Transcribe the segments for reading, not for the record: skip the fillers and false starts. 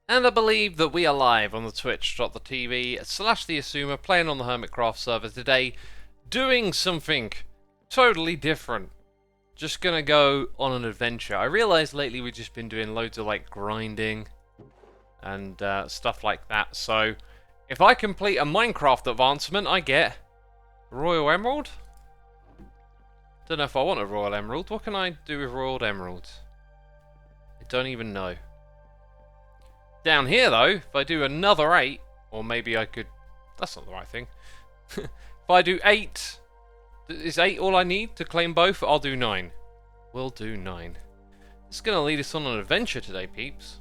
And I believe that we are live on the twitch.tv/the Xisuma, playing on the Hermitcraft server today, doing something totally different. Just gonna go on an adventure. I realised lately we've just been doing loads of like grinding and stuff like that. So if I complete a Minecraft advancement, I get Royal Emerald? Don't know if I want a Royal Emerald. What can I do with Royal Emeralds? I don't even know. Down here though, if I do another 8, or maybe I could... That's not the right thing. If I do 8, is 8 all I need to claim both? I'll do 9. We'll do 9. It's going to lead us on an adventure today, peeps.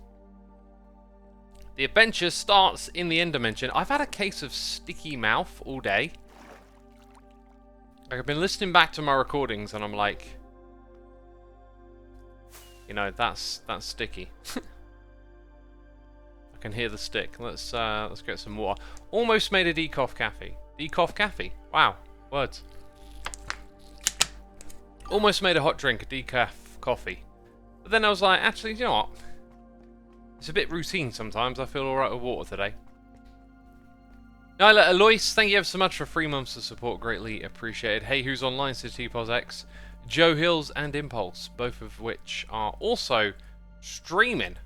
The adventure starts in the end dimension. I've had a case of sticky mouth all day. I've been listening back to my recordings and I'm like... You know, that's sticky. Can hear the stick. Let's get some water. Almost made a decaf cafe. Decaf cafe. Wow, words. Almost made a hot drink, a decaf coffee. But then I was like, actually, you know what? It's a bit routine sometimes. I feel alright with water today. Nyla Alois, thank you ever so much for 3 months of support. Greatly appreciated. Hey, who's online? City X, Joe Hills, and Impulse, both of which are also streaming.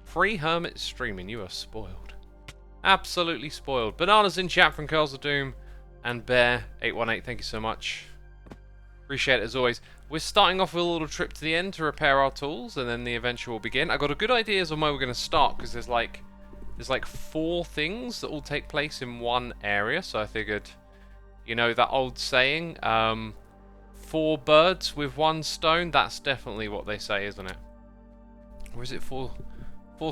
Free Hermit streaming, you are spoiled. Absolutely spoiled. Bananas in chat from Curls of Doom and Bear818, thank you so much. Appreciate it as always. We're starting off with a little trip to the end to repair our tools and then the adventure will begin. I got a good ideas on where we're going to start because there's like 4 things that all take place in one area. So I figured, you know that old saying, 4 birds with 1 stone? That's definitely what they say, isn't it? Or is it 4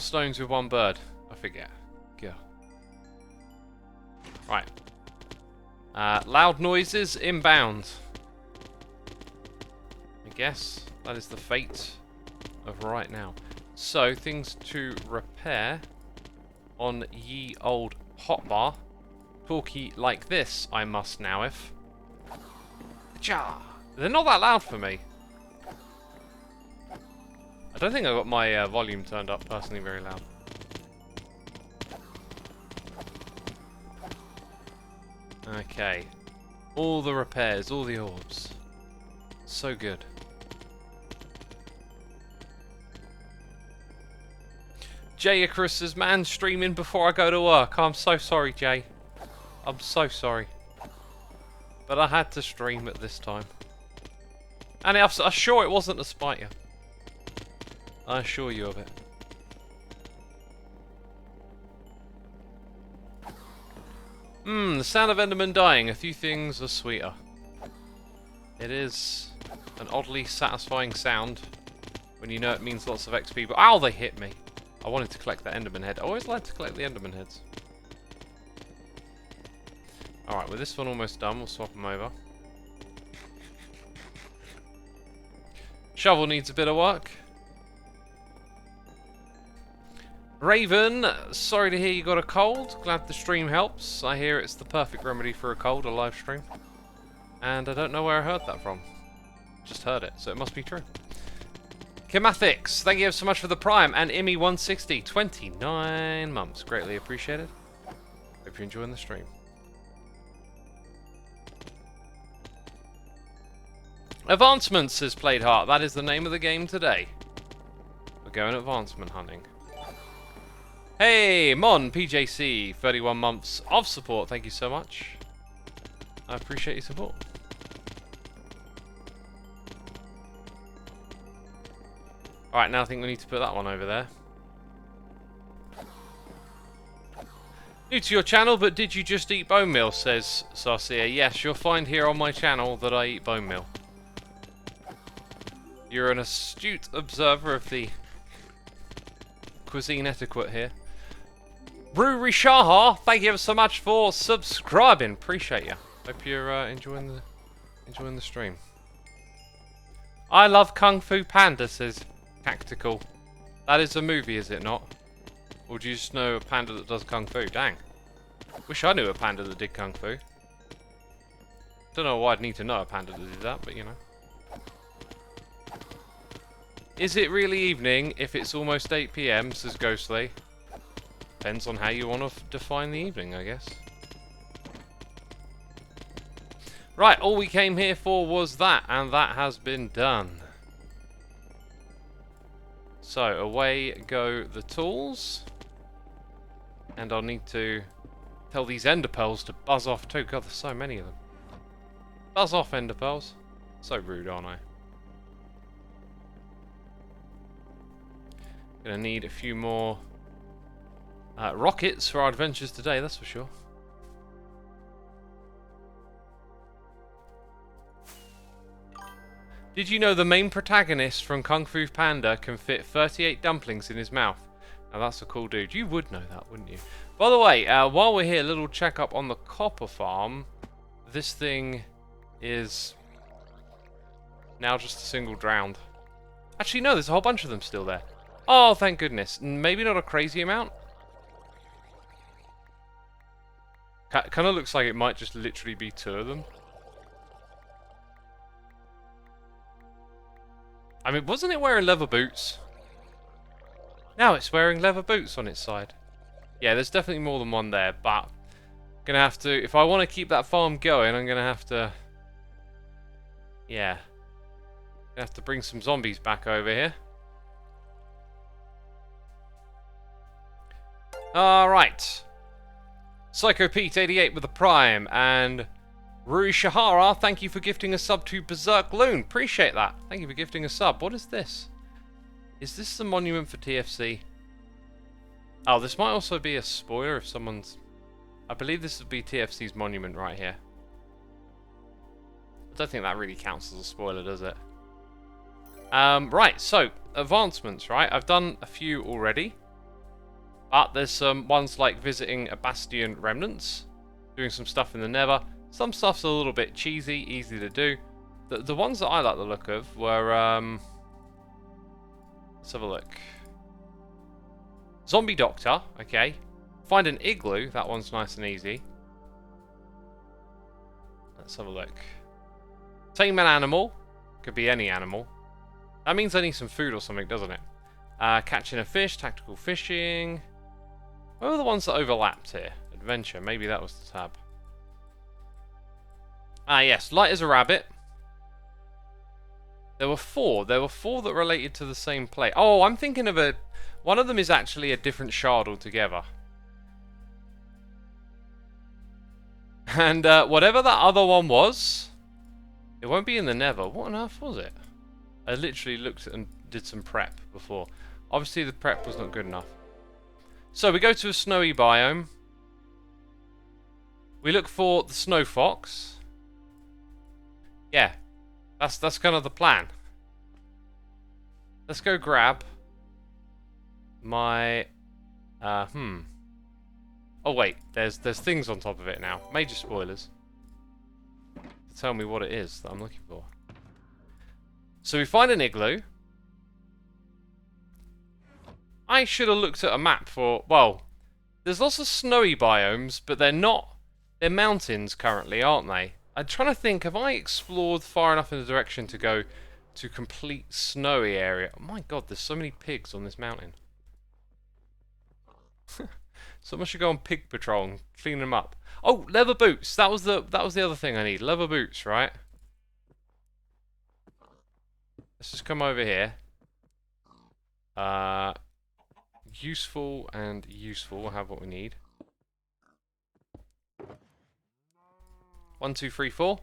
stones with 1 bird? I forget. Go. Right. Loud noises inbound. I guess that is the fate of right now. So, things to repair on ye old hotbar. Talkie like this, I must now if. Cha! They're not that loud for me. I don't think I got my volume turned up personally very loud. Okay. All the repairs, all the orbs. So good. Jay Icarus says, man, streaming before I go to work. I'm so sorry, Jay. I'm so sorry. But I had to stream at this time. And I'm sure it wasn't to spite you. I assure you of it. The sound of Enderman dying. A few things are sweeter. It is an oddly satisfying sound when you know it means lots of XP. But ow, they hit me. I wanted to collect that Enderman head. I always like to collect the Enderman heads. Alright, with this one almost done, we'll swap them over. Shovel needs a bit of work. Raven, sorry to hear you got a cold. Glad the stream helps. I hear it's the perfect remedy for a cold, a live stream. And I don't know where I heard that from. Just heard it, so it must be true. Chemathics, thank you so much for the Prime. And Immy160, 29 months. Greatly appreciated. Hope you're enjoying the stream. Advancements, says Played Heart. That is the name of the game today. We're going advancement hunting. Hey, Mon, PJC, 31 months of support. Thank you so much. I appreciate your support. Alright, now I think we need to put that one over there. New to your channel, but did you just eat bone meal, says Sarcia. Yes, you'll find here on my channel that I eat bone meal. You're an astute observer of the cuisine etiquette here. Brewery Shahar, thank you ever so much for subscribing. Appreciate you. Hope you're enjoying the stream. I love Kung Fu Panda, says Tactical. That is a movie, is it not? Or do you just know a panda that does Kung Fu? Dang. Wish I knew a panda that did Kung Fu. Don't know why I'd need to know a panda that did that, but you know. Is it really evening if it's almost 8 PM, says Ghostly? Depends on how you want to define the evening, I guess. Right, all we came here for was that, and that has been done. So, away go the tools. And I'll need to tell these ender pearls to buzz off too. God, there's so many of them. Buzz off, ender pearls. So rude, aren't I? Gonna need a few more rockets for our adventures today, that's for sure. Did you know the main protagonist from Kung Fu Panda can fit 38 dumplings in his mouth? Now that's a cool dude. You would know that, wouldn't you? By the way, while we're here, a little check up on the copper farm. This thing is now just a single drowned. Actually, no, there's a whole bunch of them still there. Oh, thank goodness. Maybe not a crazy amount. Kind of looks like it might just literally be 2 of them. I mean, wasn't it wearing leather boots? Now it's wearing leather boots on its side. Yeah, there's definitely more than one there, but gonna have to, if I want to keep that farm going, I'm gonna have to, yeah, gonna have to bring some zombies back over here. Alright. Psycho Pete 88 with a prime, and Rui Shahara, thank you for gifting a sub to Berserk Loon. Appreciate that. Thank you for gifting a sub. What is this? Is this the monument for TFC? Oh, this might also be a spoiler if someone's... I believe this would be TFC's monument right here. I don't think that really counts as a spoiler, does it? Right, so, advancements, right? I've done a few already. But there's some ones like visiting a Bastion Remnants, doing some stuff in the Nether. Some stuff's a little bit cheesy, easy to do. The ones that I like the look of were, let's have a look. Zombie Doctor, okay. Find an igloo, that one's nice and easy. Let's have a look. Tame an animal, could be any animal. That means I need some food or something, doesn't it? Catching a fish, tactical fishing. What were the ones that overlapped here? Adventure, maybe that was the tab. Ah yes, light as a rabbit. There were 4. There were 4 that related to the same play. Oh, I'm thinking of a... One of them is actually a different shard altogether. And whatever that other one was, it won't be in the Nether. What on earth was it? I literally looked and did some prep before. Obviously the prep was not good enough. So we go to a snowy biome. We look for the snow fox. Yeah, that's kind of the plan. Let's go grab my Oh wait, there's things on top of it now. Major spoilers. Tell me what it is that I'm looking for. So we find an igloo. I should have looked at a map for, well, there's lots of snowy biomes, but they're not, they're mountains currently, aren't they? I'm trying to think, have I explored far enough in the direction to go to complete snowy area? Oh my god, there's so many pigs on this mountain. Someone should go on pig patrol and clean them up. Oh, leather boots. That was the other thing I need. Leather boots, right? Let's just come over here. Useful and useful. We'll have what we need. 1, 2, 3, 4.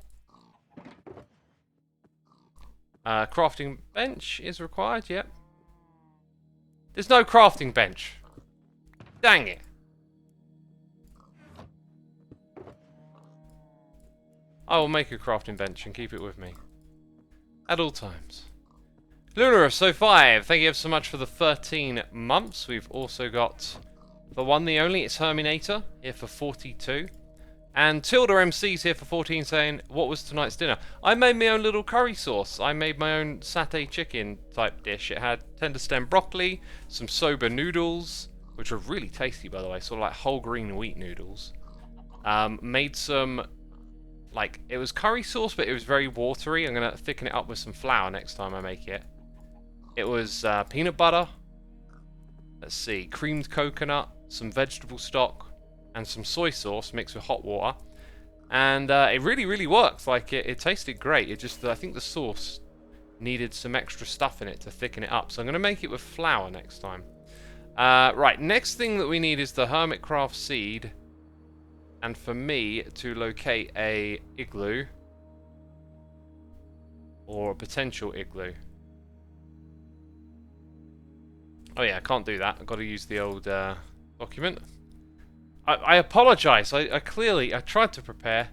Crafting bench is required. Yep. There's no crafting bench. Dang it. I will make a crafting bench and keep it with me. At all times. Lunarus, so 5. Thank you ever so much for the 13 months. We've also got the one, the only. It's Herminator here for 42. And Tilda MC's here for 14 saying, what was tonight's dinner? I made my own little curry sauce. I made my own satay chicken type dish. It had tender stem broccoli, some soba noodles, which are really tasty by the way, sort of like whole green wheat noodles. Made some, like, it was curry sauce, but it was very watery. I'm going to thicken it up with some flour next time I make it. It was peanut butter. Let's see, creamed coconut, some vegetable stock, and some soy sauce mixed with hot water. And it really, really works. Like, it tasted great. It just, I think the sauce needed some extra stuff in it to thicken it up. So I'm going to make it with flour next time. Right, next thing that we need is the Hermitcraft Seed. And for me to locate a igloo. Or a potential igloo. Oh yeah, I can't do that. I've got to use the old document. I apologise. I tried to prepare.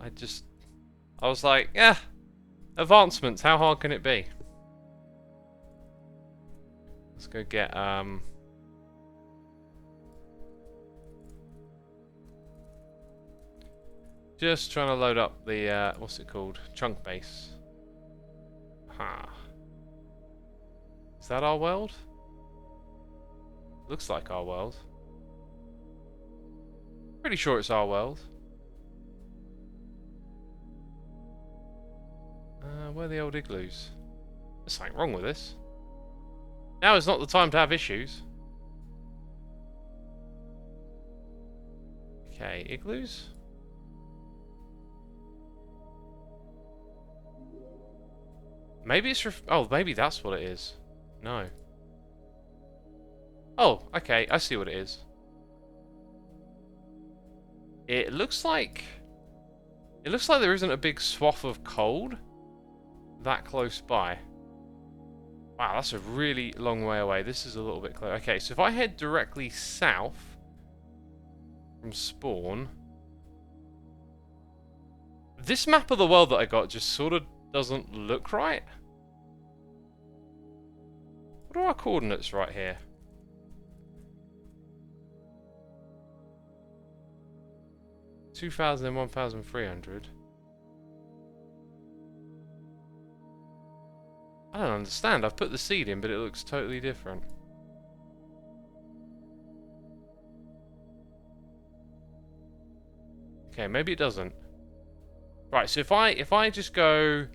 I was like, yeah, advancements, how hard can it be? Let's go get, just trying to load up the, what's it called? Chunk base. Huh. Is that our world? Looks like our world. Pretty sure it's our world. Where are the old igloos? There's something wrong with this. Now is not the time to have issues. Okay, igloos? Maybe it's oh, maybe that's what it is. No. Oh, okay, I see what it is. It looks like there isn't a big swath of cold that close by. Wow, that's a really long way away. This is a little bit close. Okay, so if I head directly south from spawn, this map of the world that I got just sort of doesn't look right. What are our coordinates right here? 2,000 and 1,300. I don't understand. I've put the seed in, but it looks totally different. Okay, maybe it doesn't. Right, so if I just go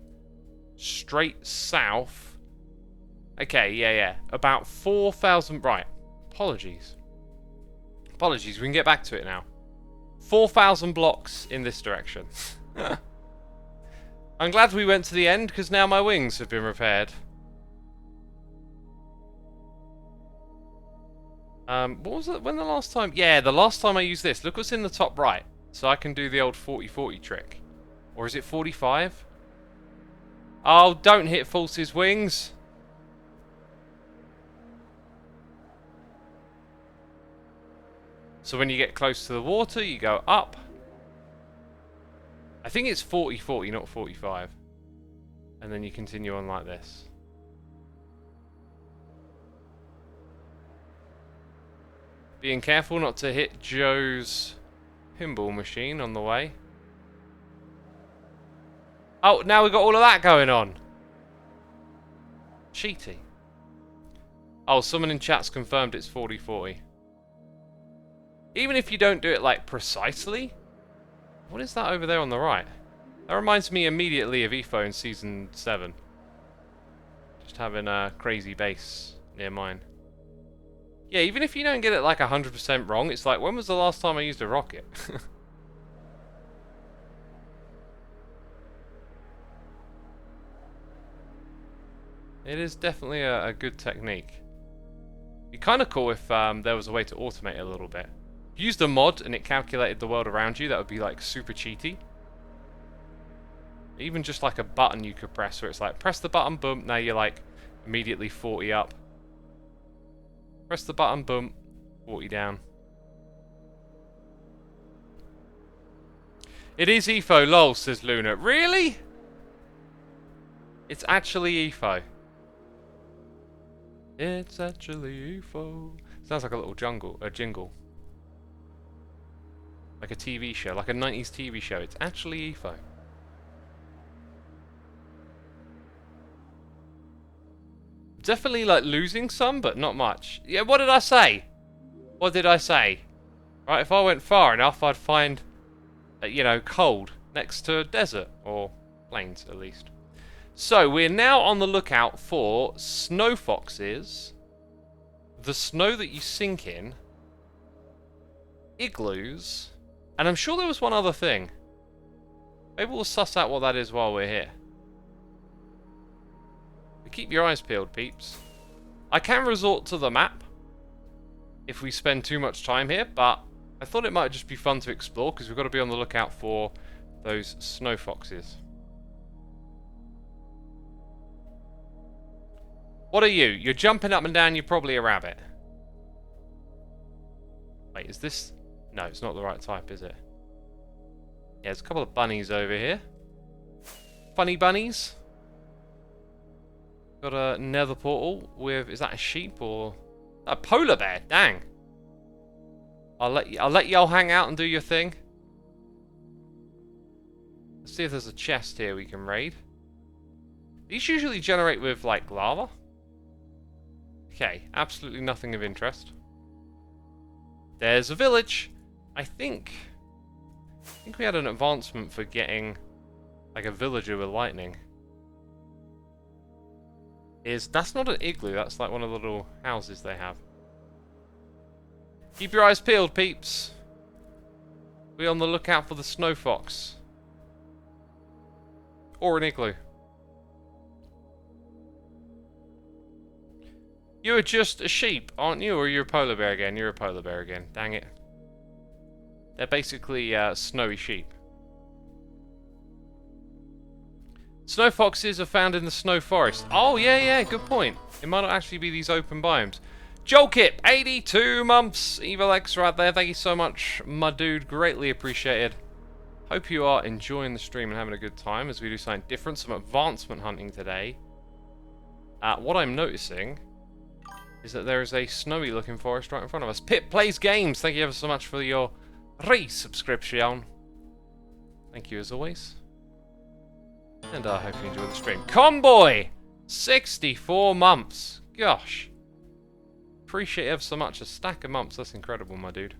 straight south. Okay, yeah. About 4,000. Right. Apologies. We can get back to it now. 4,000 blocks in this direction. I'm glad we went to the end, because now my wings have been repaired. What was it? When the last time? Yeah, the last time I used this. Look what's in the top right. So I can do the old 40-40 trick. Or is it 45? Oh, don't hit False's wings. So when you get close to the water, you go up. I think it's 40-40, not 45. And then you continue on like this. Being careful not to hit Joe's pinball machine on the way. Oh, now we've got all of that going on. Cheaty. Oh, someone in chat's confirmed it's 40-40. Even if you don't do it, like, precisely. What is that over there on the right? That reminds me immediately of EFO in Season 7. Just having a crazy base near mine. Yeah, even if you don't get it, like, 100% wrong, it's like, when was the last time I used a rocket? It is definitely a good technique. It'd be kind of cool if there was a way to automate it a little bit. Used a mod and it calculated the world around you, that would be like super cheaty. Even just like a button you could press where it's like, press the button, boom, now you're like immediately 40 up. Press the button, boom, 40 down. It is EFO, lol, says Luna. Really? It's actually EFO. It's actually EFO. Sounds like a little jingle. Like a TV show, like a 90s TV show. It's actually EFO. Definitely like losing some, but not much. Yeah, what did I say? What did I say? Right, if I went far enough, I'd find, you know, cold next to a desert, or plains at least. So, we're now on the lookout for snow foxes, the snow that you sink in, igloos. And I'm sure there was one other thing. Maybe we'll suss out what that is while we're here. But keep your eyes peeled, peeps. I can resort to the map if we spend too much time here, but I thought it might just be fun to explore because we've got to be on the lookout for those snow foxes. What are you? You're jumping up and down, you're probably a rabbit. Wait, is this... No, it's not the right type, is it? Yeah, there's a couple of bunnies over here. Funny bunnies. Got a nether portal with... Is that a sheep or... A polar bear, dang. I'll let y'all hang out and do your thing. Let's see if there's a chest here we can raid. These usually generate with, like, lava. Okay, absolutely nothing of interest. There's a village. I think we had an advancement for getting, like, a villager with lightning. That's not an igloo, that's like one of the little houses they have. Keep your eyes peeled, peeps. Be on the lookout for the snow fox. Or an igloo. You're just a sheep, aren't you? Or you're a polar bear again? You're a polar bear again. Dang it. They're basically snowy sheep. Snow foxes are found in the snow forest. Oh, yeah, good point. It might not actually be these open biomes. Jolkip, 82 months. Evil X right there. Thank you so much, my dude. Greatly appreciated. Hope you are enjoying the stream and having a good time as we do something different. Some advancement hunting today. What I'm noticing is that there is a snowy looking forest right in front of us. Pip Plays Games. Thank you ever so much for your resubscription. Thank you as always. And I hope you enjoy the stream. Comboy! 64 months. Gosh. Appreciate ever so much. A stack of months. That's incredible, my dude.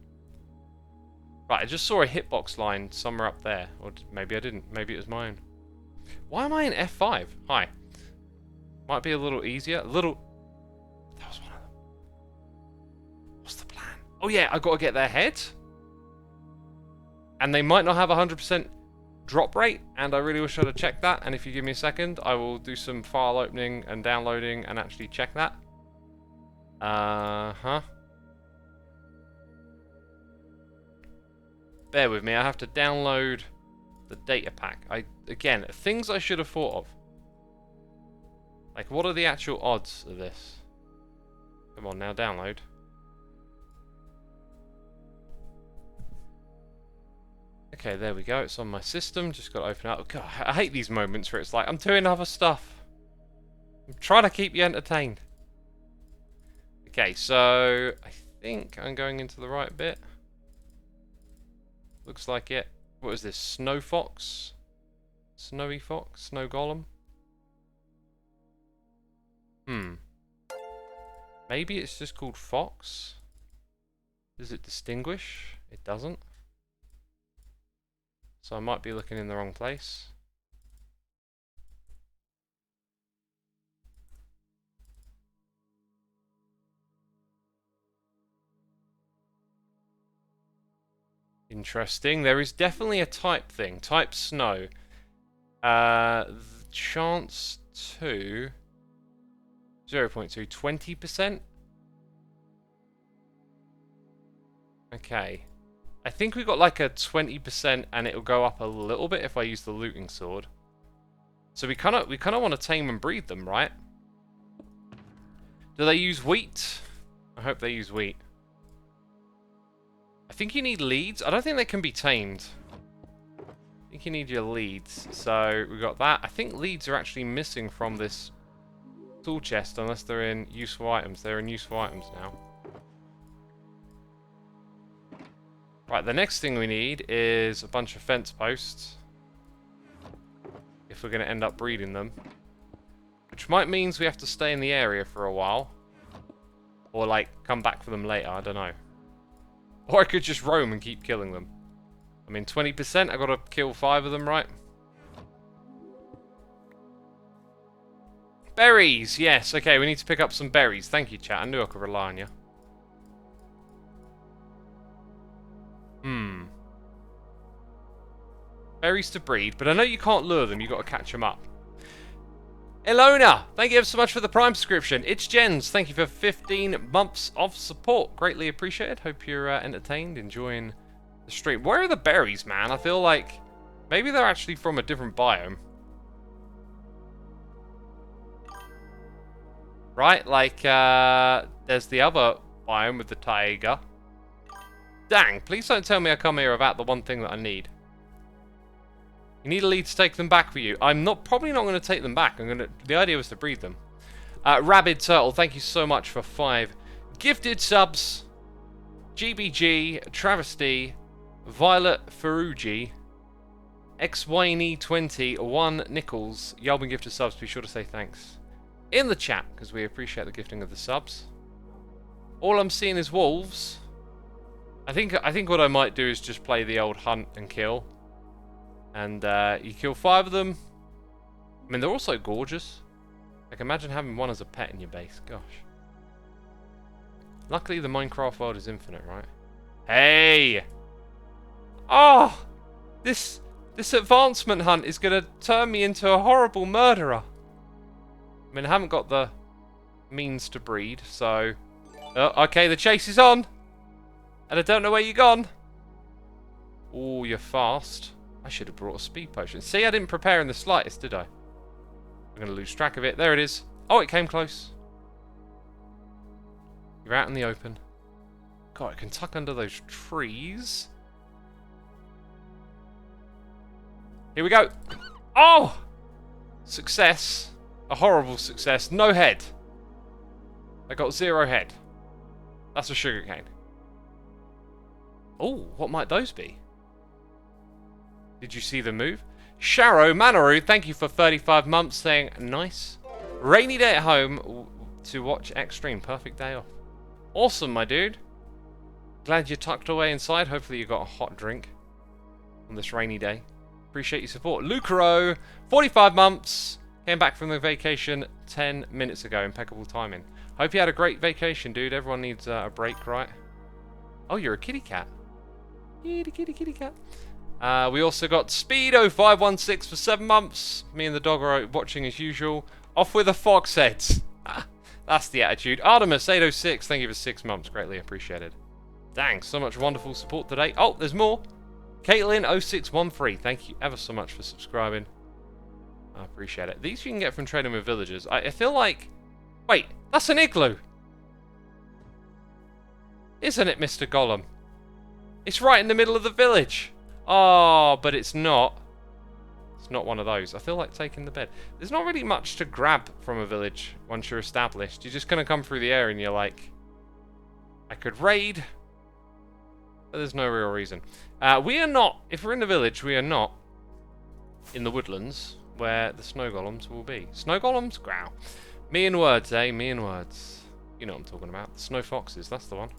Right, I just saw a hitbox line somewhere up there. Or maybe I didn't. Maybe it was mine. Why am I in F5? Hi. Might be a little easier. That was one of them. What's the plan? Oh yeah, I got to get their head. And they might not have 100% drop rate, and I really wish I'd have checked that. And if you give me a second, I will do some file opening and downloading and actually check that. Bear with me, I have to download the data pack. Again, things I should have thought of. Like, what are the actual odds of this? Come on now, download. Okay, there we go. It's on my system. Just got to open up. God, I hate these moments where it's like, I'm doing other stuff. I'm trying to keep you entertained. Okay, so I think I'm going into the right bit. Looks like it. What is this? Snow fox? Snowy fox? Snow golem? Maybe it's just called fox? Does it distinguish? It doesn't. So I might be looking in the wrong place. Interesting. There is definitely a type thing. Type snow. Chance 2. 0.2. 20%? Okay. I think we got like a 20% and it'll go up a little bit if I use the looting sword. So we kind of want to tame and breed them, right? Do they use wheat? I hope they use wheat. I think you need leads. I don't think they can be tamed. I think you need your leads. So we got that. I think leads are actually missing from this tool chest unless they're in useful items. They're in useful items now. Right, the next thing we need is a bunch of fence posts. If we're going to end up breeding them. Which might mean we have to stay in the area for a while. Or, like, come back for them later, I don't know. Or I could just roam and keep killing them. I mean, 20%, I've got to kill 5 of them, right? Berries, yes. Okay, we need to pick up some berries. Thank you, chat. I knew I could rely on you. berries to breed, but I know you can't lure them, you've got to catch them up. Ilona, thank you ever so much for the Prime subscription. It's Jens, thank you for 15 months of support. Greatly appreciated. Hope you're entertained, enjoying the stream. Where are the berries, man? I feel like maybe they're actually from a different biome. Right, like, there's the other biome with the taiga. Dang, please don't tell me I come here without the one thing that I need. You need a lead to take them back with you. I'm probably not going to take them back. The idea was to breed them. Rabid Turtle, thank you so much for 5 gifted subs. GBG, Travesty, Violet Ferrugi, XYNE20, 1 Nichols. Y'all been gifted subs, be sure to say thanks in the chat, because we appreciate the gifting of the subs. All I'm seeing is wolves. I think what I might do is just play the old hunt and kill. And you kill 5 of them. I mean, they're also gorgeous. Like, imagine having one as a pet in your base. Gosh. Luckily, the Minecraft world is infinite, right? Hey! Oh! This advancement hunt is going to turn me into a horrible murderer. I mean, I haven't got the means to breed, so... okay, the chase is on! And I don't know where you're gone. Oh, you're fast. I should have brought a speed potion. See, I didn't prepare in the slightest, did I? I'm going to lose track of it. There it is. Oh, it came close. You're out in the open. God, I can tuck under those trees. Here we go. Oh! Success. A horrible success. No head. I got 0 head. That's a sugarcane. Oh, what might those be? Did you see the move? Sharo Manaru, thank you for 35 months, saying nice. Rainy day at home to watch Xstream. Perfect day off. Awesome, my dude. Glad you're tucked away inside. Hopefully you got a hot drink on this rainy day. Appreciate your support. Lucaro, 45 months. Came back from the vacation 10 minutes ago. Impeccable timing. Hope you had a great vacation, dude. Everyone needs a break, right? Oh, you're a kitty cat. Kitty cat. We also got Speedo516 for 7 months. Me and the dog are watching as usual. Off with a fox head. That's the attitude. Artemis806, thank you for 6 months. Greatly appreciated. Dang, so much wonderful support today. Oh, there's more. Caitlin0613, thank you ever so much for subscribing. I appreciate it. These you can get from trading with villagers. I feel like... Wait, that's an igloo. Isn't it, Mr. Gollum? It's right in the middle of the village. Oh, but it's not. It's not one of those. I feel like taking the bed. There's not really much to grab from a village once you're established. You're just going to come through the air and you're like, I could raid. But there's no real reason. We are not, if we're in the village, we are not in the woodlands where the snow golems will be. Snow golems? Growl. Me in words, eh? Me in words. You know what I'm talking about. The snow foxes, that's the one.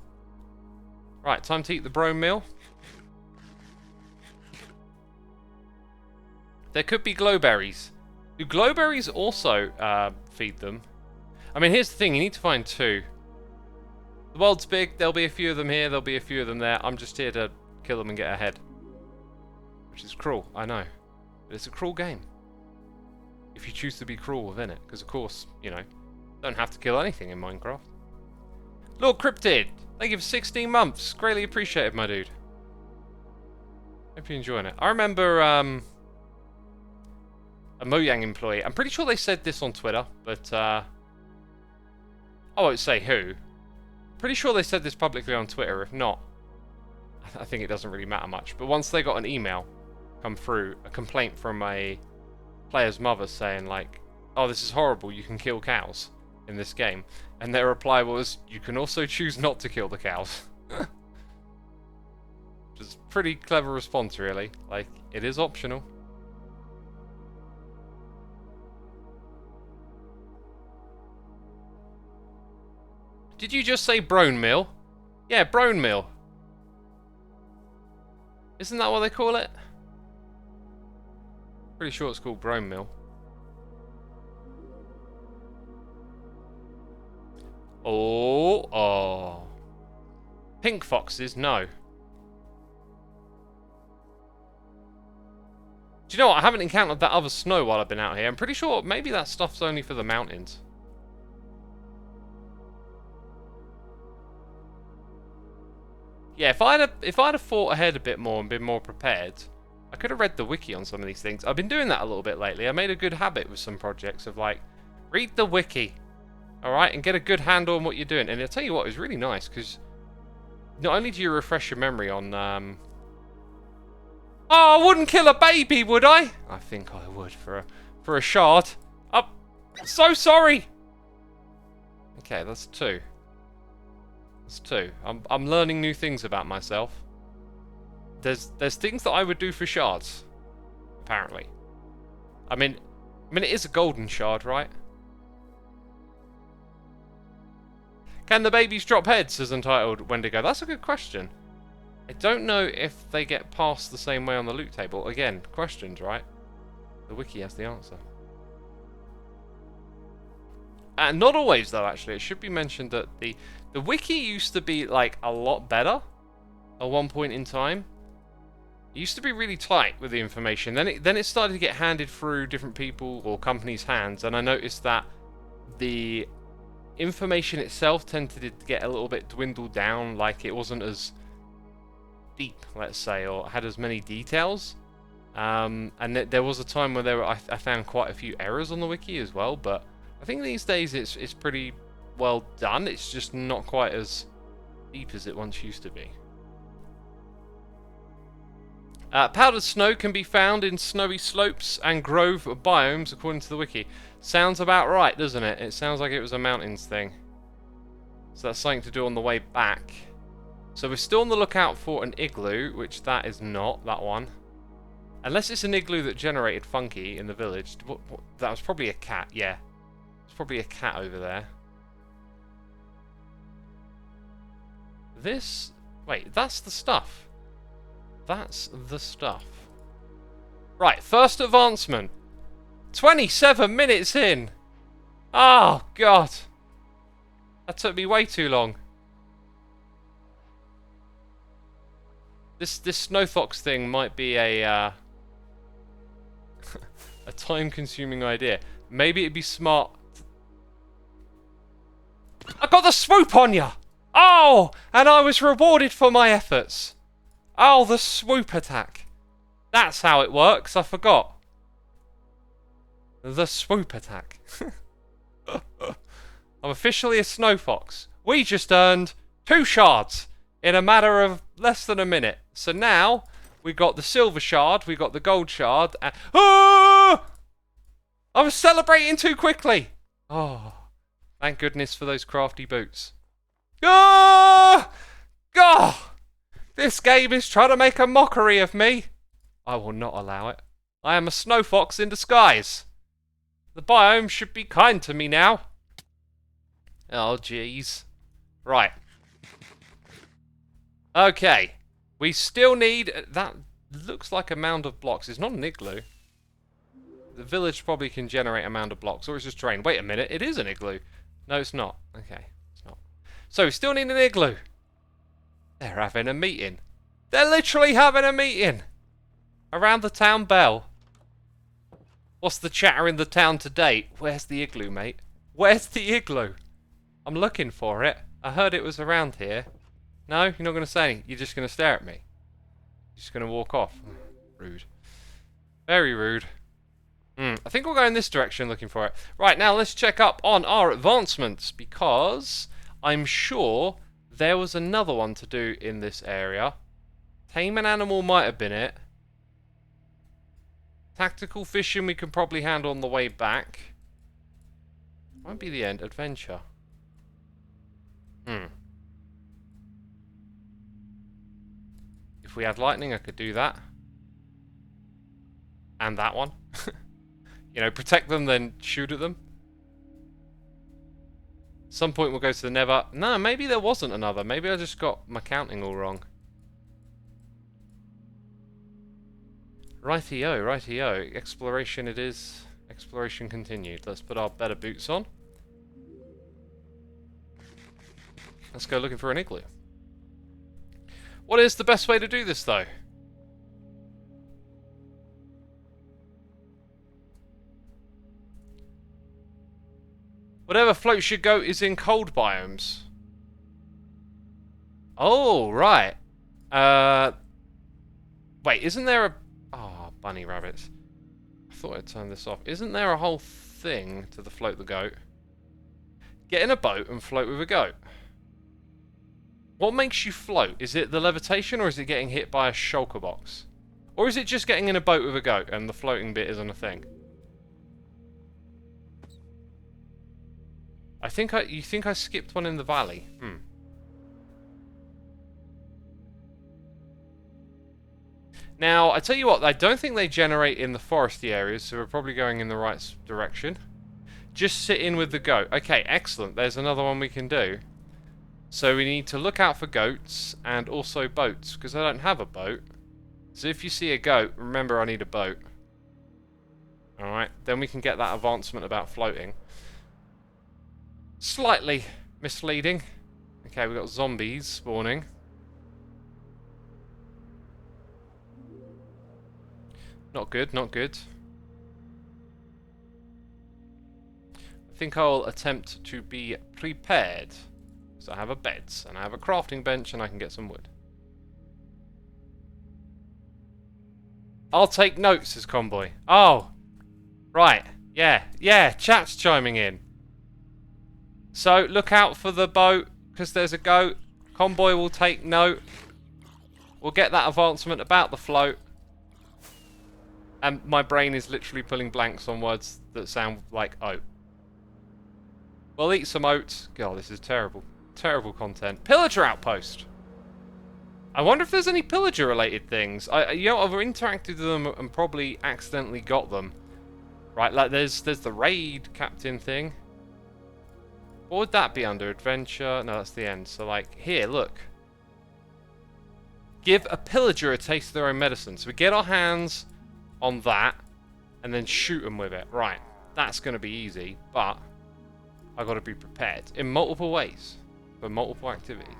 Right, time to eat the brome meal. There could be glowberries. Do glowberries also feed them? I mean, here's the thing. You need to find 2. The world's big. There'll be a few of them here. There'll be a few of them there. I'm just here to kill them and get ahead. Which is cruel, I know. But it's a cruel game. If you choose to be cruel within it. Because, of course, you know, don't have to kill anything in Minecraft. Lord Cryptid, thank you for 16 months. Greatly appreciated, my dude. Hope you're enjoying it. I remember a Mojang employee. I'm pretty sure they said this on Twitter, but I won't say who. Pretty sure they said this publicly on Twitter. If not, I think it doesn't really matter much. But once they got an email come through, a complaint from a player's mother saying like, oh, this is horrible, you can kill cows in this game. And their reply was, you can also choose not to kill the cows. Which is a pretty clever response, really. Like, it is optional. Did you just say brone meal? Yeah, brone meal. Isn't that what they call it? Pretty sure it's called brone meal. Oh. Pink foxes, no. Do you know what? I haven't encountered that other snow while I've been out here. I'm pretty sure maybe that stuff's only for the mountains. Yeah, if I'd have thought ahead a bit more and been more prepared, I could have read the wiki on some of these things. I've been doing that a little bit lately. I made a good habit with some projects of like, read the wiki, alright, and get a good handle on what you're doing. And I'll tell you what, it was really nice, because not only do you refresh your memory on, Oh, I wouldn't kill a baby, would I? I think I would for a shard. I'm so sorry! Okay, that's 2. That's 2. I'm learning new things about myself. There's things that I would do for shards, apparently. I mean it is a golden shard, right? Can the babies drop heads, says Untitled Wendigo? That's a good question. I don't know if they get passed the same way on the loot table. Again, questions, right? The wiki has the answer. And not always, though, actually. It should be mentioned that the wiki used to be, like, a lot better at one point in time. It used to be really tight with the information. Then it started to get handed through different people or companies' hands, and I noticed that the information itself tended to get a little bit dwindled down, like it wasn't as deep, let's say, or had as many details. And there was a time where I found quite a few errors on the wiki as well, but I think these days it's pretty well done. It's just not quite as deep as it once used to be. Powdered snow can be found in snowy slopes and grove biomes, according to the wiki. Sounds about right, doesn't it? It sounds like it was a mountains thing. So that's something to do on the way back. So we're still on the lookout for an igloo, which that is not, that one. Unless it's an igloo that generated Funky in the village. That was probably a cat, yeah. It's probably a cat over there. This... Wait, that's the stuff. That's the stuff. Right, first advancement. 27 minutes in. Oh, God. That took me way too long. This Snow Fox thing might be a a time-consuming idea. Maybe it'd be smart. I got the swoop on ya! Oh! And I was rewarded for my efforts. Oh, the swoop attack. That's how it works, I forgot. The swoop attack. I'm officially a Snow Fox. We just earned 2 shards in a matter of less than a minute. So now, we got the silver shard, we got the gold shard, and... Oh! I was celebrating too quickly! Oh, thank goodness for those crafty boots. Oh! God! This game is trying to make a mockery of me. I will not allow it. I am a Snow Fox in disguise. The biome should be kind to me now. Oh, jeez. Right. Okay. We still need... That looks like a mound of blocks. It's not an igloo. The village probably can generate a mound of blocks, or it's just terrain. Wait a minute. It is an igloo. No, it's not. Okay. It's not. So, we still need an igloo. They're having a meeting. They're literally having a meeting. Around the town bell. What's the chatter in the town today? Where's the igloo, mate? Where's the igloo? I'm looking for it. I heard it was around here. No? You're not going to say anything? You're just going to stare at me? You're just going to walk off? Rude. Very rude. I think we'll go in this direction looking for it. Right, now let's check up on our advancements, because I'm sure there was another one to do in this area. Tame an animal might have been it. Tactical fishing we can probably handle on the way back. Won't be the end. Adventure. If we had lightning, I could do that. And that one. You know, protect them, then shoot at them. At some point we'll go to the Nether. No, maybe there wasn't another. Maybe I just got my counting all wrong. Rightio, rightio. Exploration it is. Exploration continued. Let's put our better boots on. Let's go looking for an igloo. What is the best way to do this, though? Whatever floats your goat is in cold biomes. Oh, right. Wait, isn't there a... Oh, bunny rabbits. I thought I'd turn this off. Isn't there a whole thing to the float the goat? Get in a boat and float with a goat. What makes you float? Is it the levitation or is it getting hit by a shulker box? Or is it just getting in a boat with a goat and the floating bit isn't a thing? You think I skipped one in the valley? Now, I tell you what, I don't think they generate in the foresty areas, so we're probably going in the right direction. Just sit in with the goat. Okay, excellent. There's another one we can do. So we need to look out for goats and also boats, because I don't have a boat. So if you see a goat, remember I need a boat. Alright, then we can get that advancement about floating. Slightly misleading. Okay, we've got zombies spawning. Not good, not good. I think I'll attempt to be prepared. So I have a bed, and I have a crafting bench, and I can get some wood. I'll take notes, says Convoy. Oh! Right. Yeah, chat's chiming in. So, look out for the boat, because there's a goat. Convoy will take note. We'll get that advancement about the float. And my brain is literally pulling blanks on words that sound like oat. We'll eat some oats. God, this is terrible. Terrible content. Pillager Outpost! I wonder if there's any pillager related things. I've interacted with them and probably accidentally got them. Right, like there's the raid captain thing. What would that be under? Adventure? No, that's the end. So like, here, look. Give a pillager a taste of their own medicine. So we get our hands on that and then shoot them with it. Right, that's going to be easy, but I've got to be prepared in multiple ways for multiple activities.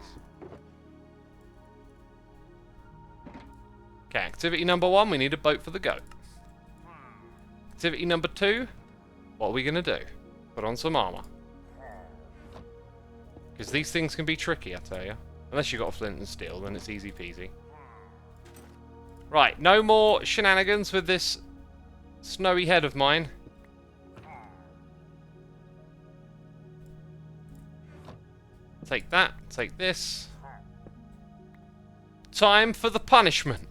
Okay, activity number 1, we need a boat for the goat. Activity number 2, what are we going to do? Put on some armor. Because these things can be tricky, I tell you. Unless you've got a flint and steel, then it's easy peasy. Right, no more shenanigans with this snowy head of mine. Take that, take this. Time for the punishment.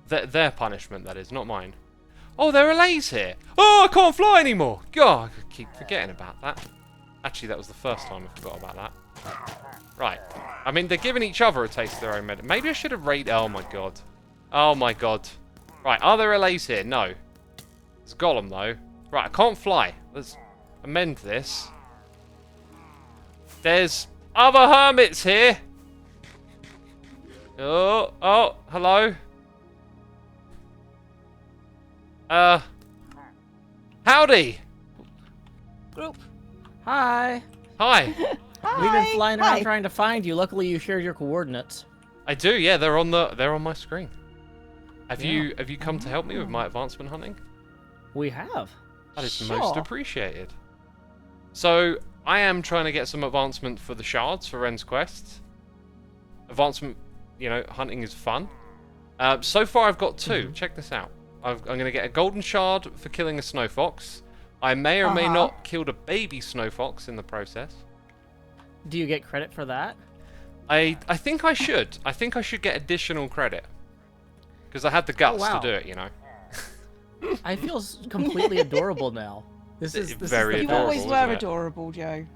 Their punishment, that is, not mine. Oh, there are lays here. Oh, I can't fly anymore. God, I keep forgetting about that. Actually, that was the first time I forgot about that. Right. I mean, they're giving each other a taste of their own medicine. Maybe I should have raided... Oh, my God. Oh, my God. Right, are there lays here? No. There's a golem, though. Right, I can't fly. Let's amend this. There's other hermits here. Oh, hello. Howdy. Group. Hi. Hi. Hi. We've been flying around trying to find you. Luckily, you shared your coordinates. I do. Yeah, they're on my screen. Have you come to help me with my advancement hunting? We have. That is most appreciated. So I am trying to get some advancement for the shards for Ren's quest. Advancement, hunting is fun. So far I've got 2. Check this out. I'm going to get a golden shard for killing a snow fox. I may or may not killed a baby snow fox in the process. Do you get credit for that? I think I should. I think I should get additional credit. Because I had the guts to do it, I feel completely adorable now. This is very adorable. You always were adorable, Joe.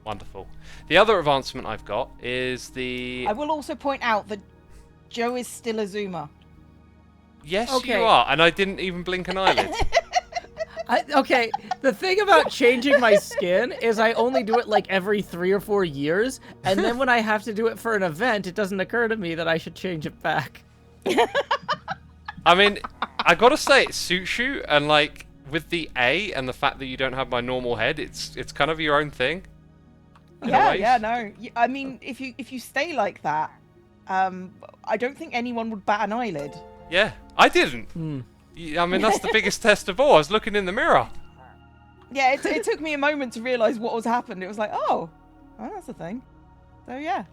Wonderful. The other advancement I've got is the... I will also point out that Joe is still a Zoomer. Yes, you are. And I didn't even blink an eyelid. Okay, the thing about changing my skin is I only do it like every 3 or 4 years, and then when I have to do it for an event, it doesn't occur to me that I should change it back. I mean, I gotta say, it suits you, and like, with the A and the fact that you don't have my normal head, it's kind of your own thing. Yeah, no. I mean, if you stay like that, I don't think anyone would bat an eyelid. Yeah, I didn't. I mean, that's the biggest test of all. I was looking in the mirror. Yeah, it took me a moment to realise what was happened. It was like, oh, that's the thing. So yeah.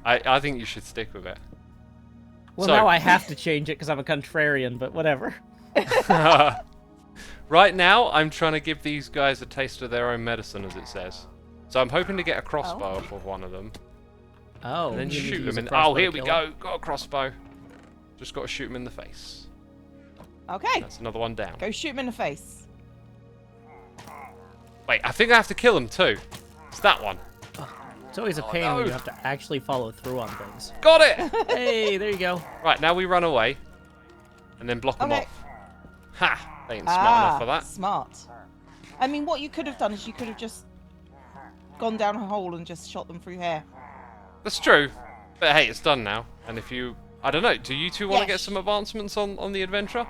I think you should stick with it. Well, now I have to change it because I'm a contrarian, but whatever. Right now, I'm trying to give these guys a taste of their own medicine, as it says. So I'm hoping to get a crossbow off of one of them. Oh. And then you need shoot to use them a in. crossbow Oh, here to we kill go. him? Got a crossbow. Just got to shoot him in the face. Okay. That's another one down. Go shoot him in the face. Wait, I think I have to kill him too. It's that one. It's always a pain when you have to actually follow through on things. Got it! Hey, there you go. Right, now we run away. And then block them off. Ha! They ain't smart enough for that. Smart. I mean, what you could have done is you could have just gone down a hole and just shot them through here. That's true. But hey, it's done now. And if you... I don't know, do you two want to get Yes. some advancements on the adventure?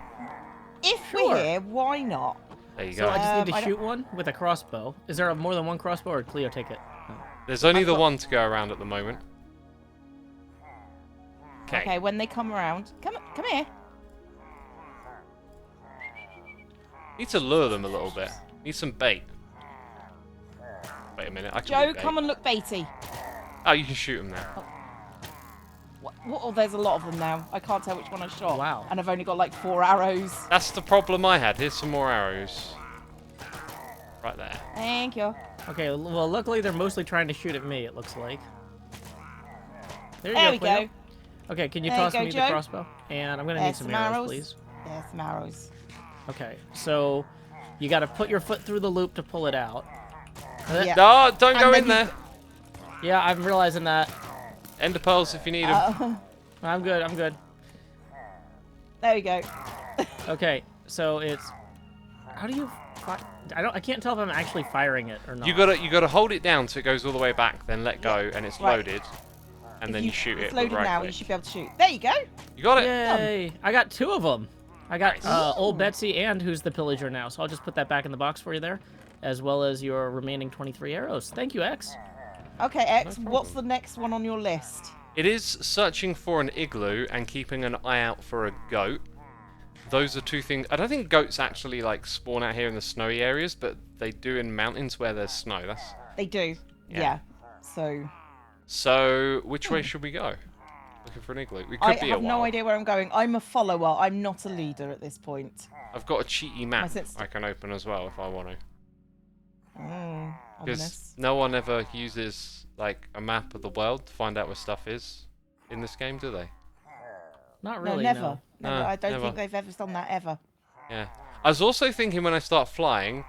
If Sure. we're here, why not? There you So go. I just need I to don't- shoot one with a crossbow. Is there more than one crossbow, or did Cleo take it? No. There's only I've the got- one to go around at the moment. Okay, when they come around, come here. Need to lure them a little bit. Need some bait. Wait a minute, I can Joe, do bait. come and look baity. Oh, you can shoot them now. What? Oh, there's a lot of them now. I can't tell which one I shot. Wow. And I've only got like 4 arrows. That's the problem I had. Here's some more arrows. Right there. Thank you. Okay, well, luckily they're mostly trying to shoot at me, it looks like. There you There go, we Cleo. go. Okay, can you There you toss go, me Joe. the crossbow? And I'm going to need There's some some arrows, arrows. please. There's some arrows. Okay, so you got to put your foot through the loop to pull it out. Yeah. No, don't go And in then there. Yeah, I'm realizing that. Ender pearls if you need them. I'm good, I'm good. There we go. Okay, so it's... How do you... I can't tell if I'm actually firing it or not. You gotta hold it down so it goes all the way back, then let go, and it's Right. loaded, and If then you shoot it It's with loaded right now. click. You should be able to shoot. There you go. You got it. Yay! I got 2 of them. I got Nice. old Betsy and who's the pillager now, so I'll just put that back in the box for you there, as well as your remaining 23 arrows. Thank you, X. Okay, X. No What's the problem. next one on your list? It is searching for an igloo and keeping an eye out for a goat. Those are 2 things. I don't think goats actually like spawn out here in the snowy areas, but they do in mountains where there's snow. They do. Yeah. Yeah. So So which way should we go? Looking for an igloo. We could I be have a no while. idea where I'm going. I'm a follower. I'm not a leader at this point. I've got a cheaty map sense- I can open as well if I want to. Because Ominous. no one ever uses like a map of the world to find out where stuff is in this game, do they? Not No, really, never. no. Never. No, I don't never. think they've ever done that ever. Yeah. I was also thinking when I start flying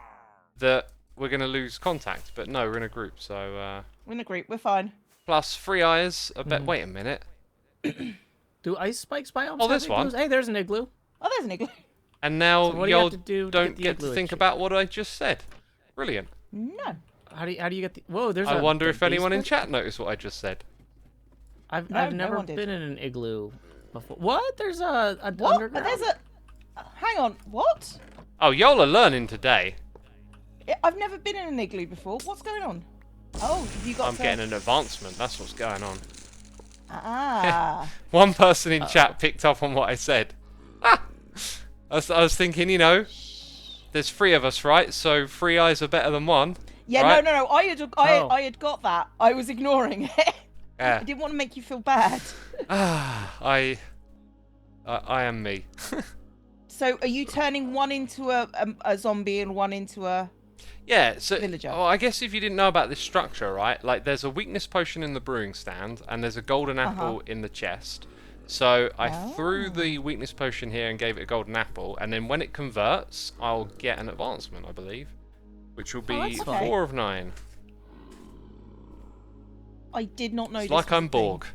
that we're going to lose contact, but no, we're in a group, so... We're in a group. We're fine. Plus, 3 eyes, I bet... Wait a minute. Do ice spikes biomes Oh, have this one. igloos? Hey, there's an igloo. Oh, there's an igloo. And now So what do you y'all have to do to don't get the get igloo to think achieved? about what I just said. Brilliant. No. How do you get the... Whoa, there's I a wonder a if anyone in basement? chat noticed what I just said. I've No, no never one did. been in an igloo before. What? There's a What? underground... There's a. Hang on. What? Oh, y'all are learning today. I've never been in an igloo before. What's going on? Oh, have you got I'm to... getting an advancement. That's what's going on. Ah. One person in chat picked up on what I said. Ah! I was thinking, you know, there's 3 of us, right? So 3 eyes are better than 1. Yeah, right? no. I had got that. I was ignoring it. Yeah. I didn't want to make you feel bad. I am me. So, are you turning one into a zombie and one into a... Yeah, so Villager. well, I guess if you didn't know about this structure, right? Like, there's a weakness potion in the brewing stand, and there's a golden apple in the chest. So I threw the weakness potion here and gave it a golden apple, and then when it converts, I'll get an advancement, I believe, which will be that's okay. 4 of 9. I did not know It's this like was I'm a thing. Borg.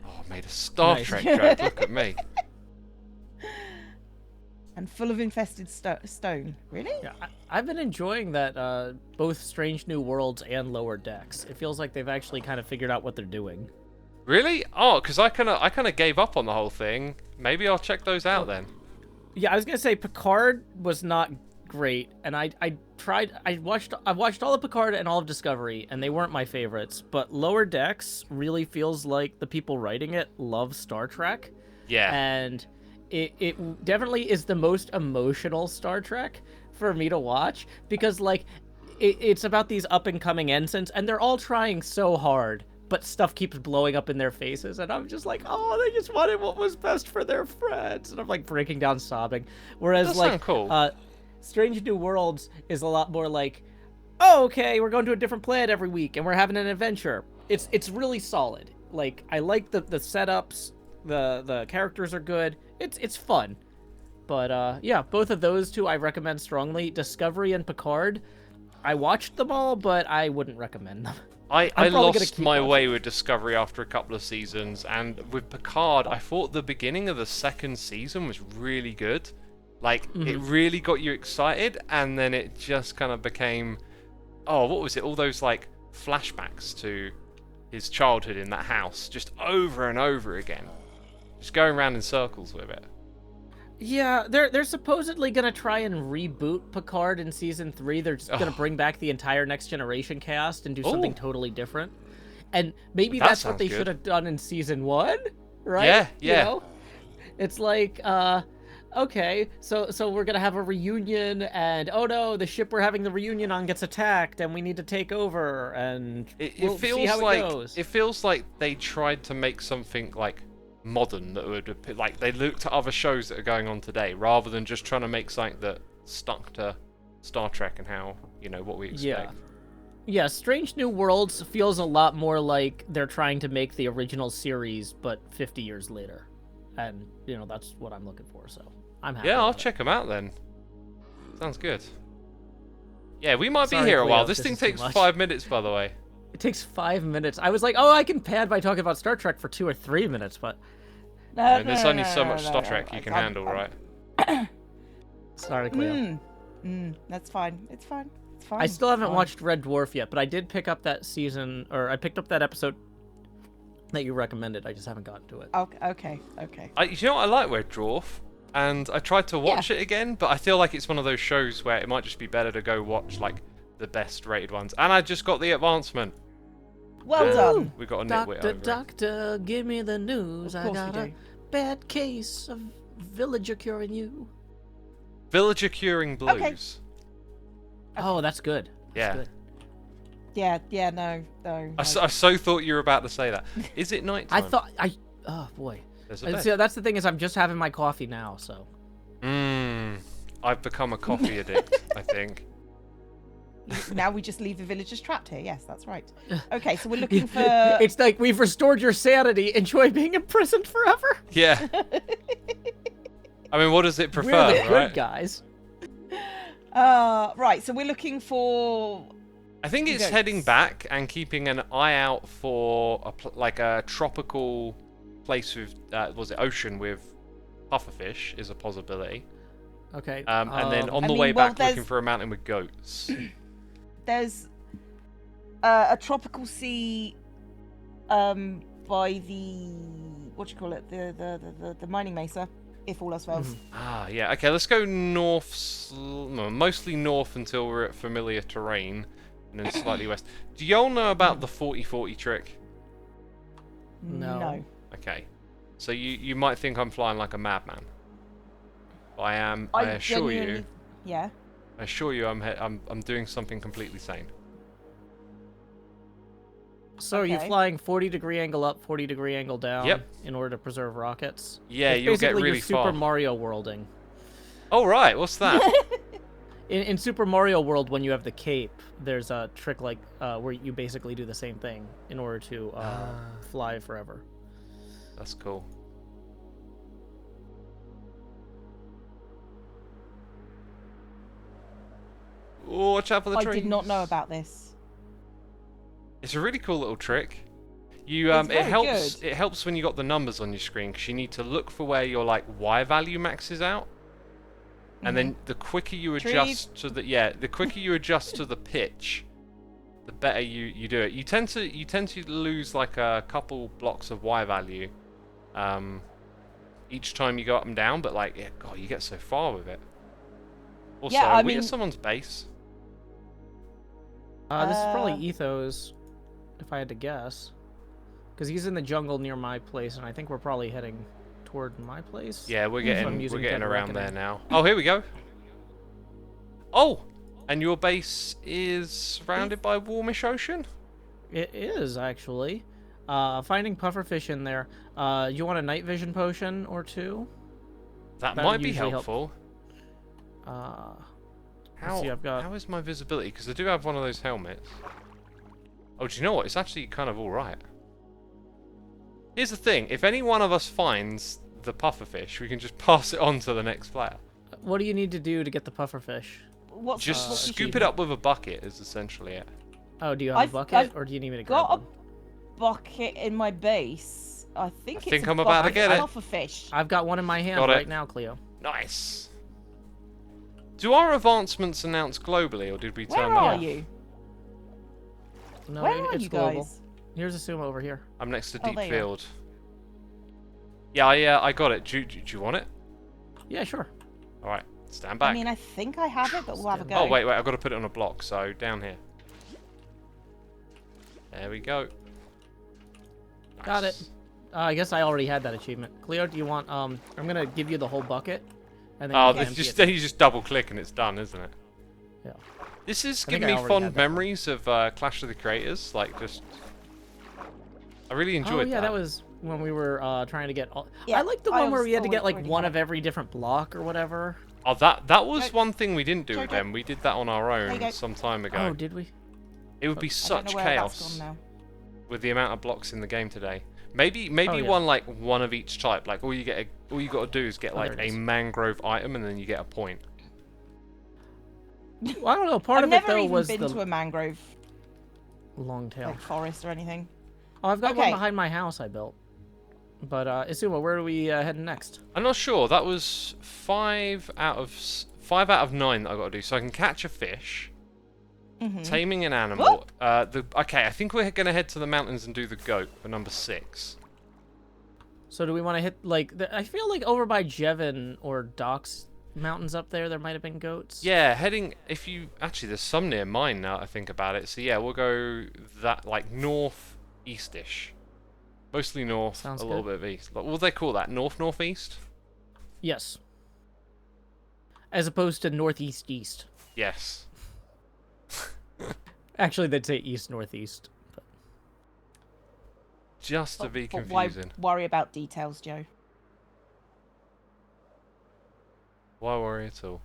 Oh, I made a Star Nice. Trek joke. Look at me. And full of infested stone. Really? Yeah, I've been enjoying that both Strange New Worlds and Lower Decks. It feels like they've actually kind of figured out what they're doing. Really? Oh, because I kind of gave up on the whole thing. Maybe I'll check those out then. Yeah, I was gonna say Picard was not great, and I've watched all of Picard and all of Discovery, and they weren't my favorites. But Lower Decks really feels like the people writing it love Star Trek, Yeah. and it definitely is the most emotional Star Trek for me to watch because like it's about these up and coming ensigns and they're all trying so hard, but stuff keeps blowing up in their faces and I'm just like, oh, they just wanted what was best for their friends, and I'm like breaking down sobbing. Whereas That like sounds cool. Strange New Worlds is a lot more like, oh, okay, we're going to a different planet every week and we're having an adventure. It's really solid. Like I like the setups, the characters are good. It's fun. But yeah, both of those two I recommend strongly. Discovery and Picard, I watched them all, but I wouldn't recommend them. I probably gonna lost keep my watching. way with Discovery after a couple of seasons, and with Picard, I thought the beginning of the second season was really good. Like, it really got you excited, and then it just kind of became, oh, what was it? All those, like, flashbacks to his childhood in that house, just over and over again. Just going around in circles with it. Yeah, they're supposedly gonna try and reboot Picard in season 3. They're just gonna bring back the entire Next Generation cast and do something Ooh. totally different. And maybe That that's what sounds they good. should have done in season 1, right? Yeah, You yeah. know? It's like, okay, so we're gonna have a reunion, and oh no, the ship we're having the reunion on gets attacked, and we need to take over, and It we'll feels see how like it goes. it feels like they tried to make something like modern that would like they looked at other shows that are going on today rather than just trying to make something that stuck to Star Trek and how, you know, what we expect. Yeah, Strange New Worlds feels a lot more like they're trying to make the original series, but 50 years later. And, you know, that's what I'm looking for, so I'm happy. Yeah, I'll about it. check them out then. Sounds good. Yeah, we might be Sorry, here a while. Cleo, This this thing is too takes much. 5 minutes, by the way. It takes 5 minutes. I was like, oh, I can pad by talking about Star Trek for 2 or 3 minutes, but I mean, there's only so much Star Trek you can handle, right? sorry, Cleo. That's fine. It's fine. It's fine. I still haven't Fine. watched Red Dwarf yet, but I did pick up that season, or I picked up that episode that you recommended. I just haven't gotten to it. Okay. You know what, I like Red Dwarf, and I tried to watch it again, but I feel like it's one of those shows where it might just be better to go watch like the best rated ones. And I just got the advancement. Well done. We got a nitwit Doctor, over it. doctor, give me the news. Of I course got we a do. bad case of villager curing you. Villager Curing Blues. Oh, that's good. Yeah. That's good. Yeah, no. I so thought you were about to say that. Is it night I time? thought oh boy. There's a bed. See, that's the thing is I'm just having my coffee now, so. I've become a coffee addict, I think. Now we just leave the villagers trapped here. Yes, that's right. Okay, so we're looking for. It's like we've restored your sanity. Enjoy being imprisoned forever. Yeah. I mean, what does it prefer, We're the good right? guys. Right, so we're looking for. I think it's Goats. heading back and keeping an eye out for like a tropical place with, was it ocean with pufferfish is a possibility. Okay. And then on I the mean, way well, back looking there's- for a mountain with goats. There's a tropical sea by the what do you call it, the mining mesa, if all else fails. Ah, yeah. Okay, let's go north, no, mostly north until we're at familiar terrain, and then slightly west. Do y'all know about the 40-40 trick? No. Okay. So you might think I'm flying like a madman. I am. I assure you. genuinely- Yeah. I assure you, I'm doing something completely sane. So are you Okay. flying 40-degree angle up, 40-degree angle down Yep. in order to preserve rockets? Yeah, It's you'll get basically really your Super far. Mario worlding. Oh right, what's that? In Super Mario World, when you have the cape, there's a trick like where you basically do the same thing in order to fly forever. That's cool. Oh, watch out for the I trees. did not know about this. It's a really cool little trick. You It's it very helps. good. It helps when you got the numbers on your screen because you need to look for where your like Y value maxes out, and then the quicker you adjust to the quicker you adjust to the pitch, the better you do it. You tend to lose like a couple blocks of Y value, each time you go up and down. But like, yeah, God, you get so far with it. Also, Yeah, I we mean- at someone's base. This is probably Ethos, if I had to guess. Because he's in the jungle near my place, and I think we're probably heading toward my place. Yeah, we're I'm getting using around Reckoning. there now. Oh, here we go. Oh, and your base is surrounded by warmish ocean? It is, actually. Finding pufferfish in there. You want a night vision potion or two? That That might be usually helpful. Let's see, I've got... How is my visibility? Because I do have one of those helmets. Oh, do you know what? It's actually kind of alright. Here's the thing. If any one of us finds the pufferfish, we can just pass it on to the next player. What do you need to do to get the pufferfish? What's Just what's scoop the it up with a bucket is essentially it. Oh, do you have a bucket, I've or do you need me to grab got a one? bucket in my base. I think it's I'm about to get it. pufferfish. I've got one in my hand Got it. right now, Cleo. Nice. Do our advancements announce globally, or did we turn Where that are off? you? No, Where are it's you global. guys? Here's Xisuma over here. I'm next to Oh, Deep there you are. Field. Yeah, I got it. Do you want it? Yeah, sure. Alright, stand back. I mean, I think I have it, but we'll have a go. Oh, wait, I've got to put it on a block, so down here. There we go. Got it. Nice. I guess I already had that achievement. Cleo, do you want, I'm gonna give you the whole bucket. And then Oh, you can this empty just it. you just double click and it's done, isn't it? Yeah. This is I think giving I me already had fond that. memories of Clash of the Creators. Like, just I really enjoyed Oh, yeah, that was when we were trying to get all... Yeah, I like the I one where we had to get, like, already one had of it. every different block or whatever. Oh, that was Go- one thing we didn't do go, with go. them. We did that on our There you own go. some time ago. Oh, did we? It would be I don't such know where that's chaos gone now. with the amount of blocks in the game today. Maybe Oh, yeah. one of each type. Like all you got to do is get Oh, like there it a is. mangrove item and then you get a point. Well, I don't know. Part I've of it, never though, even was been the to a mangrove long tail. like forest or anything. Oh, I've got one Okay. behind my house I built. But, Xisuma, where are we heading next? I'm not sure. That was 5 out of 9 that I got to do. So I can catch a fish, Mm-hmm. taming an animal. Okay, I think we're gonna head to the mountains and do the goat for number 6. So do we want to hit, like... I feel like over by Jevon or Doc's mountains up there might have been goats. Yeah, actually there's some near mine now that I think about it. So yeah, we'll go that like north-east-ish. Mostly north, Sounds a little good. bit of east. Like, what do they call that? North-northeast? Yes. As opposed to northeast-east. Yes. Actually, they'd say east-northeast. But... Just to be But why confusing. worry about details, Joe? Why worry at all?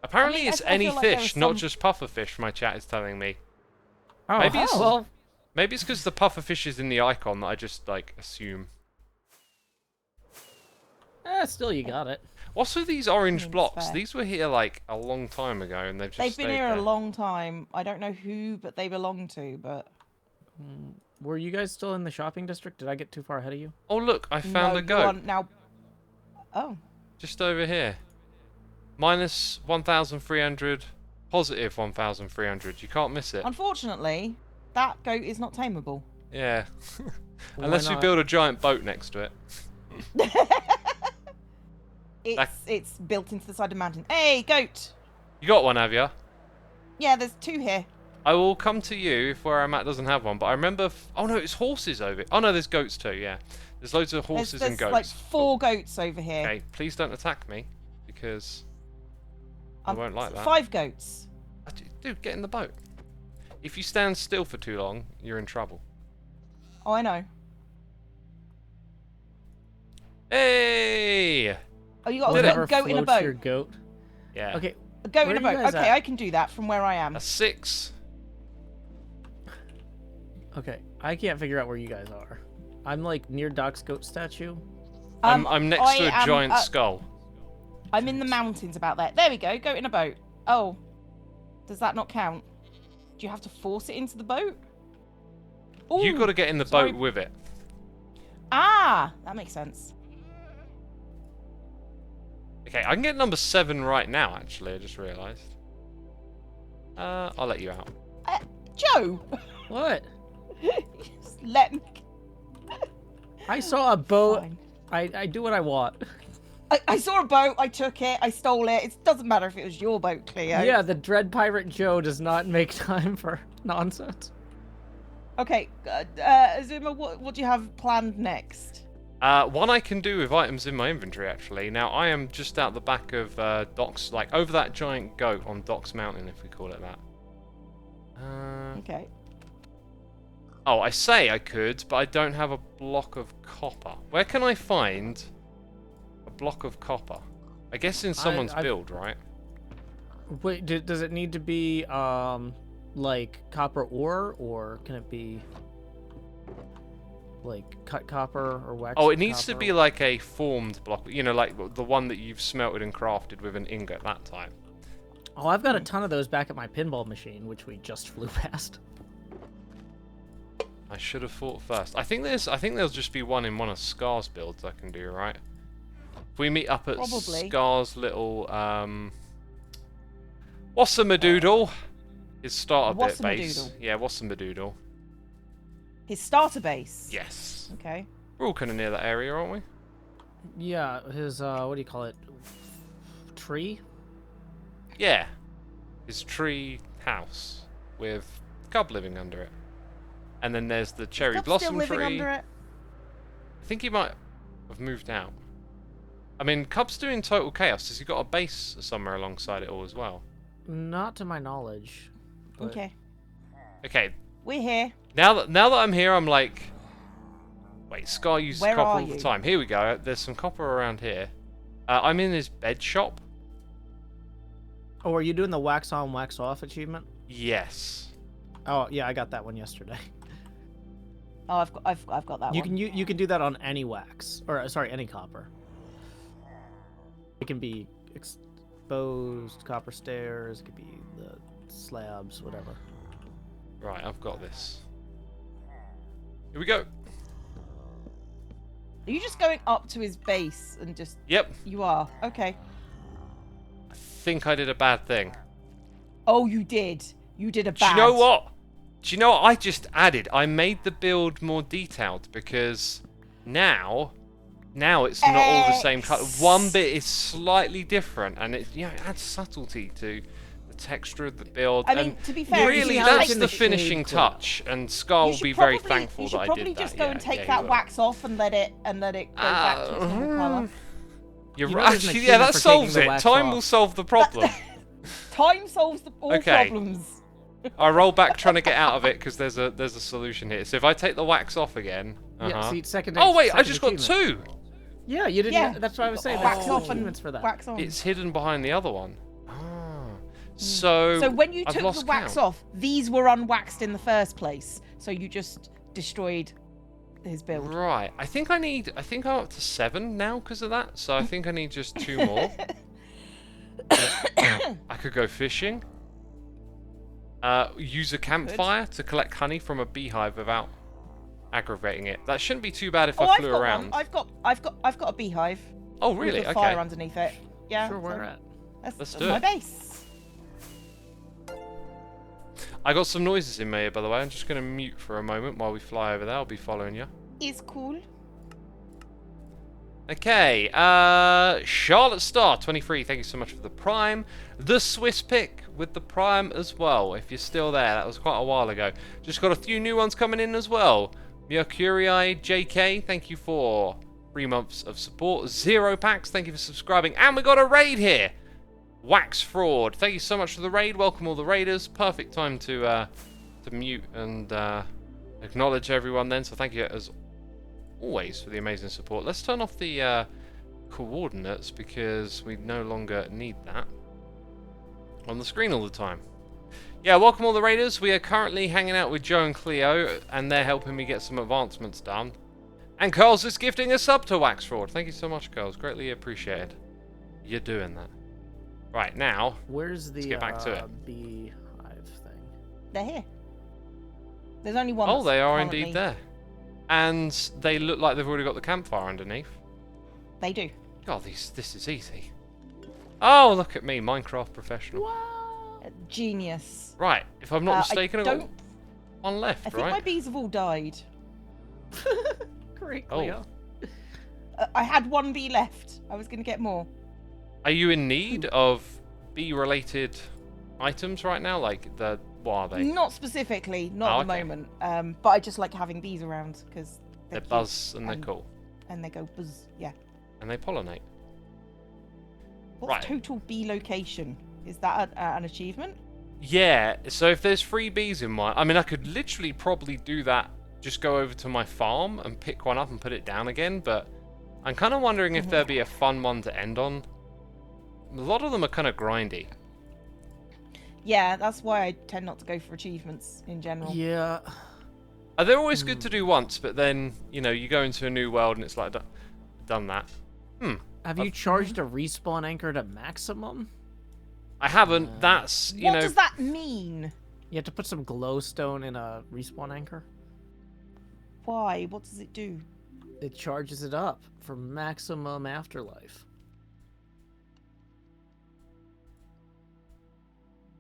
Apparently I it's feel any like there fish, are not some- just pufferfish, my chat is telling me. Oh, Maybe it's- well... Maybe it's because the pufferfish is in the icon that I just, like, assume. Still, you got it. What's with these orange it's blocks? fair. These were here, like, a long time ago, and they've just They've been stayed here there. a long time. I don't know who, but they belong to. But Were you guys still in the shopping district? Did I get too far ahead of you? Oh, look, I found no, a you goat. are now. Oh, Just over here. Minus 1,300, positive 1,300. You can't miss it. unfortunately, that goat is not tameable. Yeah. Why Unless you not? build a giant boat next to it. It's built into the side of the mountain. Hey, goat! You got one, have you? Yeah, there's 2 here. I will come to you if where I'm at doesn't have one, but I remember... oh, no, it's horses over... oh, no, there's goats too, yeah. There's loads of horses There's and goats. like 4 goats over here. Okay, please don't attack me, because I won't like that. 5 goats. Dude, get in the boat. If you stand still for too long, you're in trouble. Oh, I know. Hey! Oh, you got Did a it. goat in a Floats your boat. goat. Yeah. Okay, A goat Where in a are you boat. guys Okay, at? I can do that from where I am. A 6. okay. I can't figure out where you guys are. I'm like near Doc's goat statue. I'm next I to a am, giant skull. I'm in the mountains about there. There we go. Goat in a boat. Oh, does that not count? Do you have to force it into the boat? You Ooh, got to get in the sorry. boat with it. Ah, that makes sense. Okay, I can get number 7 right now, actually, I just realised. I'll let you out. Joe, What? just let me. I saw a boat. Fine. I do what I want. I saw a boat. I took it. I stole it. It doesn't matter if it was your boat, Cleo. Yeah, the Dread Pirate Joe does not make time for nonsense. Okay, Xisuma, what do you have planned next? One I can do with items in my inventory, actually. Now, I am just out the back of Doc's, like, over that giant goat on Doc's Mountain, if we call it that. Okay. Oh, I say I could, but I don't have a block of copper. Where can I find a block of copper? I guess in someone's build, right? Wait, does it need to be like copper ore, or can it be like cut copper or wax? Oh, it needs to copper? be like a formed block, you know, like the one that you've smelted and crafted with an ingot that time. Oh, I've got a ton of those back at my pinball machine, which we just flew past. I should have thought first. I think there'll just be one in one of Scar's builds I can do, right? If we meet up at Probably. Scar's little Wassamadoodle, his starter bit base. Wassamadoodle. Yeah, Wassamadoodle. His starter base. Yes. Okay. We're all kind of near that area, aren't we? Yeah, his what do you call it? Tree? Yeah. His tree house with Cub living under it. And then there's the cherry Cub's blossom still living tree. under it. I think he might have moved out. I mean, Cub's doing total chaos. Has he got a base somewhere alongside it all as well? Not to my knowledge. But... Okay. Okay. We're here. Now that I'm here, I'm like, wait. Scar uses Where copper are all the you? time. Here we go. There's some copper around here. I'm in his bed shop. Oh, are you doing the wax on, wax off achievement? Yes. Oh, yeah, I got that one yesterday. Oh, I've got that You one. can you can do that on any wax, or sorry, any copper. It can be exposed copper stairs. It could be the slabs, whatever. Right, I've got this. Here we go. Are you just going up to his base and just... Yep. You are. Okay. I think I did a bad thing. Oh, you did. You did a Do bad... you know what? Do you know what I just added? I made the build more detailed because now it's not all the same color. One bit is slightly different, and it adds subtlety to the texture of the build. I mean, and to be fair, really, you should that's take the the finishing shade clear. touch, and Scar You will should be very probably- thankful you that should I probably did just that. go Yeah, and take yeah, he that will. wax off and let it go back to its normal colour. You're You know right. there's an Actually, yeah, achievement that for solves taking the it. wax Time off. will solve the problem. Time solves all Okay. problems. I roll back trying to get out of it because there's a solution here. So if I take the wax off again, Yeah, see, second. oh wait, I second just got achievement. two. Yeah, you didn't. Yeah. That's what I was saying. Wax Wax off off and achievements for that. wax on. It's hidden behind the other one. Ah. So when you I've took the lost wax count. off, these were unwaxed in the first place. So you just destroyed his build. Right. I think I'm up to 7 now because of that. So I think I need just 2 more. I could go fishing. Use a campfire to collect honey from a beehive without aggravating it. That shouldn't be too bad if I I've flew got around. one. I've got a beehive. Oh really? With a Okay. fire underneath it. Yeah. Sure, where so at? That's Let's that's do my it. base. I got some noises in my ear, by the way. I'm just going to mute for a moment while we fly over there. I'll be following you. Is cool. Okay, Charlotte Star 23, thank you so much for the Prime. The Swiss pick with the Prime as well, if you're still there. That was quite a while ago. Just got a few new ones coming in as well. Mercurii JK, thank you for 3 months of support. 0 packs, thank you for subscribing. And we got a raid here. Wax Fraud, thank you so much for the raid. Welcome all the raiders. Perfect time to mute and acknowledge everyone then. So thank you as always for the amazing support. Let's turn off the coordinates because we no longer need that on the screen all the time. Yeah, welcome all the raiders. We are currently hanging out with Joe and Cleo, and they're helping me get some advancements done. And Curls is gifting a sub to Wax Fraud. Thank you so much, Curls. Greatly appreciated. You're doing that. Right, now, Where's the let's get back to it. beehive thing? They're here. There's only one. Oh, that's they are currently- indeed there. And they look like they've already got the campfire underneath. They do. God, this is easy. Oh, look at me, Minecraft professional. Genius. Right, if I'm not mistaken, I've got don't. one left, I think right? my bees have all died. Great, Oh. Cleo. I had one bee left. I was gonna get more. Are you in need of bee-related items right now? Like the What are they? Not specifically, not at the okay. moment. But I just like having bees around because They buzz and they're cool. And they go buzz, yeah. And they pollinate. What's Right. total bee location? Is that an achievement? Yeah, so if there's 3 bees in mine, I mean, I could literally probably do that, just go over to my farm and pick one up and put it down again, but I'm kind of wondering if there'd be a fun one to end on. A lot of them are kind of grindy. Yeah, that's why I tend not to go for achievements in general. Yeah. They're always good to do once, but then, you know, you go into a new world and it's like, done that. Have you charged a respawn anchor to maximum? I haven't, that's, you What know... does that mean? You have to put some glowstone in a respawn anchor. Why? What does it do? It charges it up for maximum afterlife.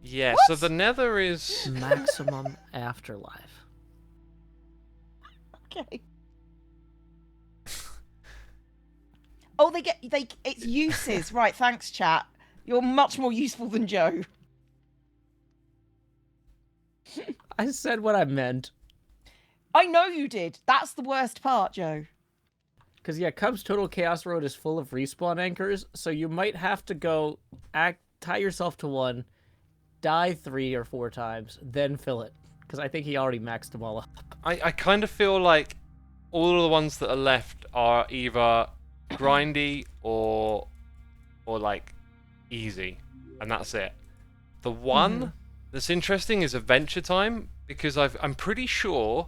Yeah, so the nether is... Maximum afterlife. Okay. Oh, it's uses. Right, thanks, chat. You're much more useful than Joe. I said what I meant. I know you did. That's the worst part, Joe. Because, yeah, Cub's Total Chaos Road is full of respawn anchors, so you might have to go tie yourself to one, die 3 or 4 times, then fill it. Because I think he already maxed them all up. I kind of feel like all of the ones that are left are either grindy or like easy, and that's it. The one that's interesting is Adventure Time, because I'm pretty sure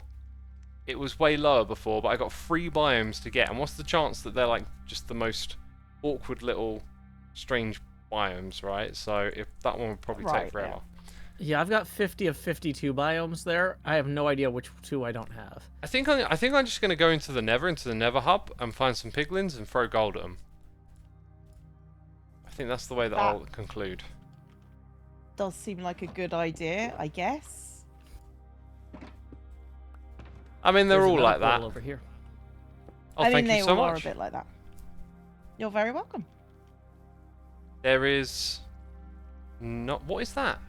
it was way lower before, but I got 3 biomes to get, and what's the chance that they're like just the most awkward little strange biomes, right? So if that one would probably take forever. Yeah, I've got 50 of 52 biomes there. I have no idea which 2 I don't have. I think I'm just gonna go into the Nether hub, and find some piglins and throw gold at them. I think that's the way that I'll conclude. Does seem like a good idea, I guess. I mean, they're There's all another like that. portal over here. Oh, I mean, thank they you so all are a much. bit like that. You're very welcome. There is not. What is that?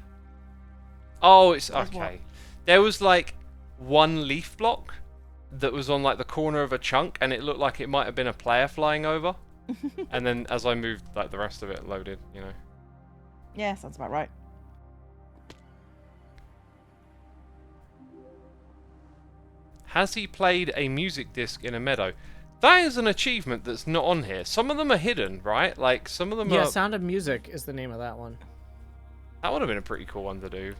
Oh, it's There's okay. what? There was like 1 leaf block that was on like the corner of a chunk, and it looked like it might have been a player flying over. And then as I moved, like the rest of it loaded. You know. Yeah, sounds about right. Has he played a music disc in a meadow? That is an achievement that's not on here. Some of them are hidden, right? Like some of them Yeah, are. Sound of Music is the name of that one. That would have been a pretty cool one to do.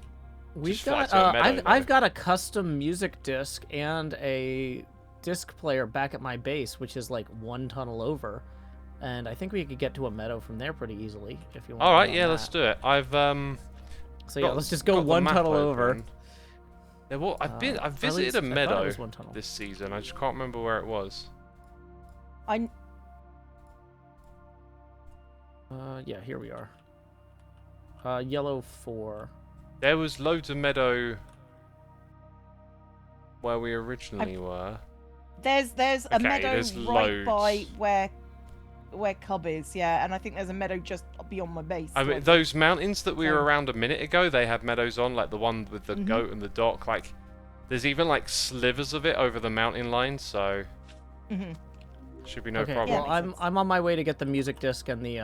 We've Just fly got. to a meadow, I've though. got a custom music disc and a disc player back at my base, which is like 1 tunnel over, and I think we could get to a meadow from there pretty easily if you want. All right, yeah, let's do it. I've So yeah, let's just go got the 1 map tunnel open. over. Yeah, well, I've at visited least a I thought it meadow was 1 tunnel. this season. I just can't remember where it was. Yeah, here we are. Yellow 4. There was loads of meadow where we originally were. There's a Okay, meadow there's right by loads. where Cub is, yeah, and I think there's a meadow just beyond my base. I mean, so- those mountains that we were So- around a minute ago, they had meadows on, like the one with the goat and the dock. Like, there's even like slivers of it over the mountain line, so should be no Okay, problem. well, I'm on my way to get the music disc and the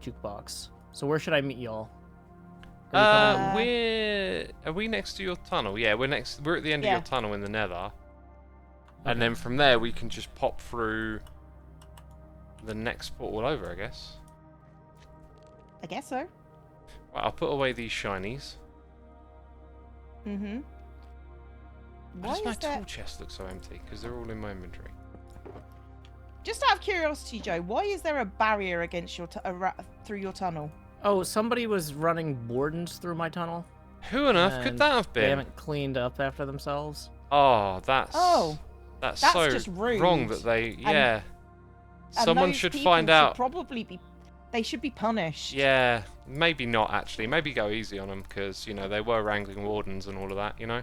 jukebox. So where should I meet y'all? Are Are we next to your tunnel? Yeah, we're at the end of Yeah. your tunnel in the Nether. And then from there we can just pop through the next portal over, I guess. I guess so. Right, I'll put away these shinies. Why Why does my is there... tool chest look so empty? Because they're all in my inventory. Just out of curiosity, Joe, why is there a barrier against your through your tunnel? Oh, somebody was running wardens through my tunnel. Who on earth could and that have They been? haven't cleaned up after themselves. Oh, that's that's so just rude. wrong that they And someone those should people find out. Probably be. They should be punished. Yeah, maybe not actually. Maybe go easy on them because you know they were wrangling wardens and all of that. You know.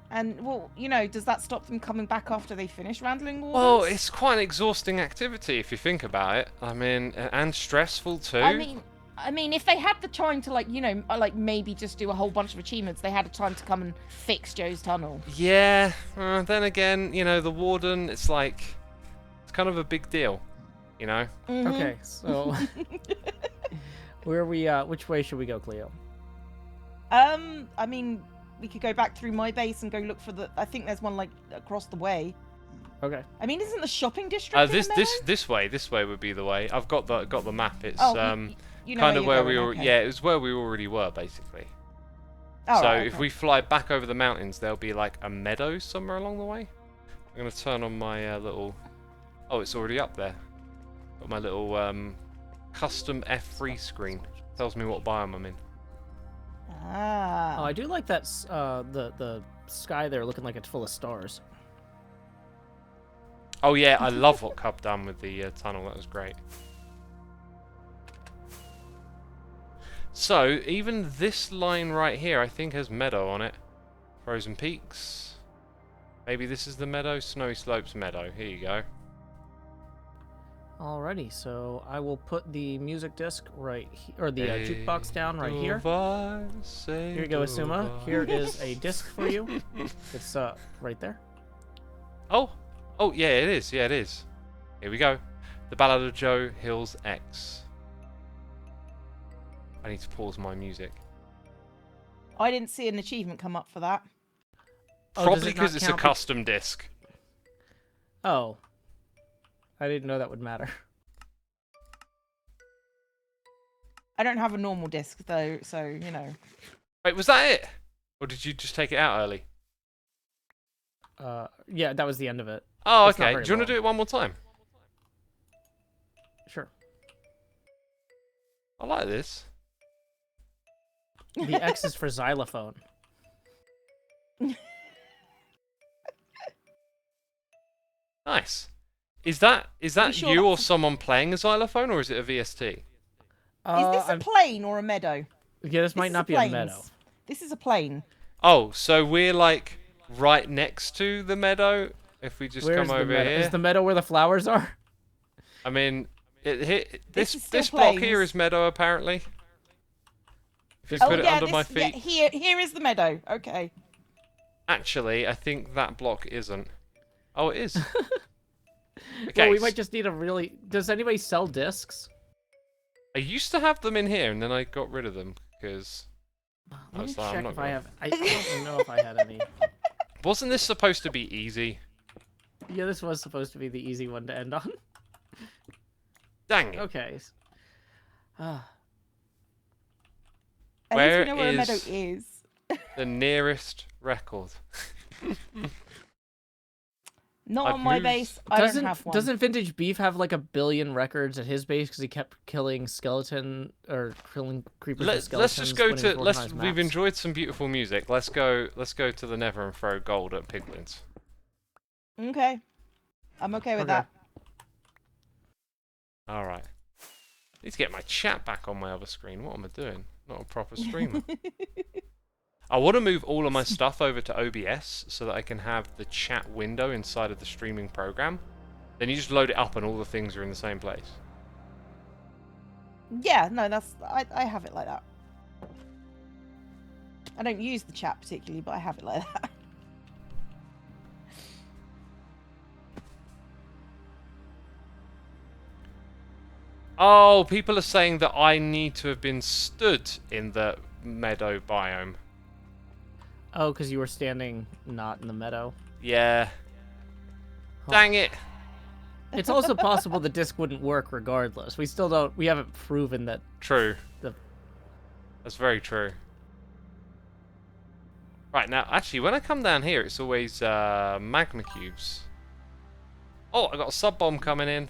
And well, you know, does that stop them coming back after they finish randling wardens? Well, it's quite an exhausting activity if you think about it. I mean, and stressful too. I mean, I mean, if they had the time to, like, you know, like maybe just do a whole bunch of achievements, they had the time to come and fix Joe's tunnel. Yeah, then again, you know, the warden, it's like, it's kind of a big deal, you know? Mhm. Okay, so where are we? Which way should we go, Cleo? I mean, we could go back through my base and go look for the. I think there's one like across the way. Okay. I mean, isn't the shopping district? This way would be the way. I've got the map. It's you know kind of where we you're were. going, okay. Yeah, it was where we already were basically. Oh, So right, if okay. we fly back over the mountains, there'll be like a meadow somewhere along the way. I'm gonna turn on my little. Oh, it's already up there. Got my little custom F3 screen. Tells me what biome I'm in. Oh, I do like that. The sky there looking like it's full of stars. Oh yeah, I love what Cub done with the tunnel. That was great. So even this line right here, I think, has meadow on it. Frozen Peaks. Maybe this is the meadow. Snowy Slopes meadow. Here you go. Alrighty, so I will put the music disc right here, or the jukebox down right here. Here you go, Xisuma. Here is a disc for you. It's right there. Oh, yeah, it is. Yeah, it is. Here we go. The Ballad of Joe Hills X. I need to pause my music. I didn't see an achievement come up for that. Oh, does Probably it not because it's a count custom disc. Oh. I didn't know that would matter. I don't have a normal disc though, so you know. Wait, was that it? Or did you just take it out early? Yeah, that was the end of it. Oh, It's not okay. very Do you want to long. do it one more time? Sure. I like this. The X is for xylophone. Nice. Is that sure you or that's- someone playing a xylophone, or is it a VST? Is this a I'm- plain or a meadow? Yeah, this might is not be a plains. meadow. This is a plain. Oh, so we're like right next to the meadow. If we just Where's come the over meadow? here, Is the meadow where the flowers are? I mean, This is still this block here plains. is meadow apparently. If you Oh put it yeah, under my this, yeah, feet. here is the meadow. Okay. Actually, I think that block isn't. Oh, it is. Okay. Well, we might just need a really... Does anybody sell discs? I used to have them in here, and then I got rid of them because I Let me was like, I'm check not if I gonna- have... I don't know if I had any. Wasn't this supposed to be easy? Yeah, this was supposed to be the easy one to end on. Dang it. Okay. At Where least we know where a meadow is- is. The nearest record. Not I've on my moved- base. I don't Doesn't have one. doesn't Vintage Beef have like 1 billion records at his base because he kept killing skeleton or killing creepers? with Let's skeletons just go when he was to organizing we've maps? enjoyed some beautiful music. Let's go to the Nether and throw gold at piglins. Okay. I'm okay with Okay. that. All right. Need to get my chat back on my other screen. What am I doing? Not a proper streamer. I want to move all of my stuff over to OBS so that I can have the chat window inside of the streaming program. Then you just load it up and all the things are in the same place. Yeah, no, that's I have it like that. I don't use the chat particularly, but I have it like that. Oh, people are saying that I need to have been stood in the meadow biome. Oh, because you were standing not in the meadow. Yeah. Huh. Dang it. It's also possible the disc wouldn't work regardless. We haven't proven that. True. The- That's very true. Right, now, actually, when I come down here, it's always magma cubes. Oh, I got a sub-bomb coming in.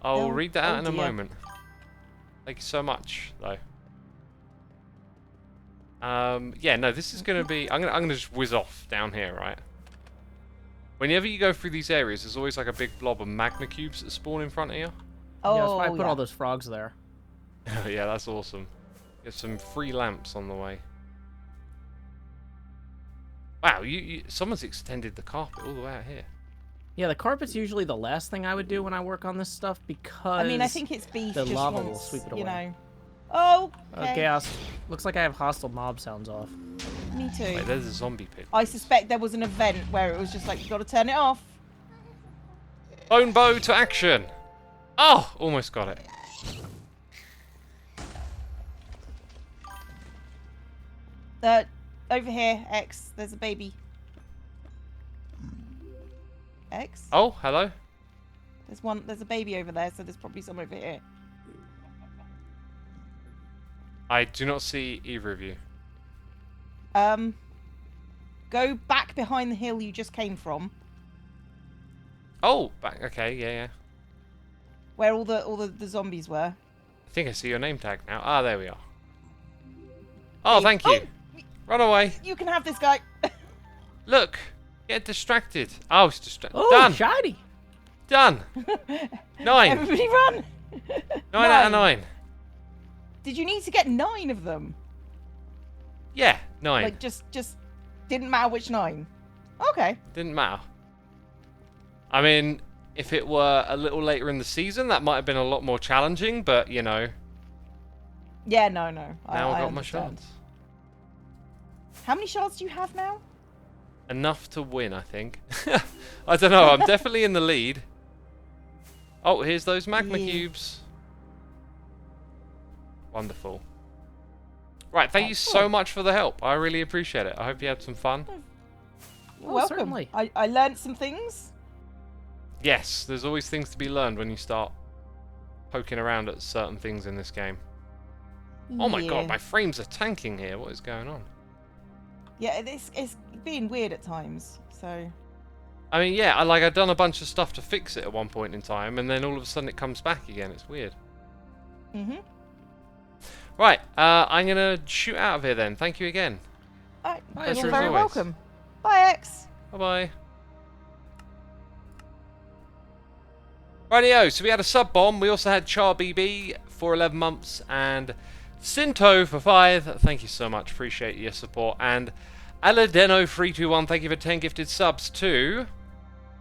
I'll Oh, read that out in a dear. moment. Thank you so much, though. Yeah, no, this is gonna be... I'm gonna just whiz off down here, right? Whenever you go through these areas, there's always like a big blob of magma cubes that spawn in front of you. Oh, yeah, that's why I put yeah. all those frogs there. Yeah, that's awesome. Get some free lamps on the way. Wow, someone's extended the carpet all the way out here. Yeah, the carpet's usually the last thing I would do when I work on this stuff because I mean, I think it's beef. the just lava wants, will sweep it you away. know. Oh, Okay, looks like I have hostile mob sounds off. Me too. Wait, there's a zombie pit. I suspect there was an event where it was just like, you got to turn it off. Bone bow to action. Oh, almost got it. Over here, X. There's a baby. X. Oh, hello. There's a baby over there, so there's probably some over here. I do not see either of you. Go back behind the hill you just came from, Oh, back. Okay, yeah. where all the zombies were. I think I see your name tag now. Ah, there we are. Oh, thank you. Run away. You can have this guy. Look. Get distracted. Oh, it's distracted. Oh, Done. shiny! Done. 9. Everybody run. 9 out of 9. Did you need to get 9 of them? Yeah, 9. Like just didn't matter which 9. Okay. Didn't matter. I mean, if it were a little later in the season, that might have been a lot more challenging, but, you know. Yeah, no. Now I got my understand. shards. How many shards do you have now? Enough to win, I think. I don't know, I'm definitely in the lead. Oh, here's those magma cubes. Wonderful. Right, thank you so much for the help. I really appreciate it. I hope you had some fun. You're welcome. Certainly. I learned some things. Yes, there's always things to be learned when you start poking around at certain things in this game. Oh my god, my frames are tanking here. What is going on? Yeah, it's being weird at times. So. I mean, yeah, I've done a bunch of stuff to fix it at one point in time, and then all of a sudden it comes back again. It's weird. Mhm. Right, I'm gonna shoot out of here then. Thank you again. Alright, Pleasure you're as very always. welcome. Bye, X. Bye bye. Rightio, so we had a sub bomb. We also had Char BB for 11 months and Sinto for 5. Thank you so much. Appreciate your support. And Aladeno321, thank you for 10 gifted subs too.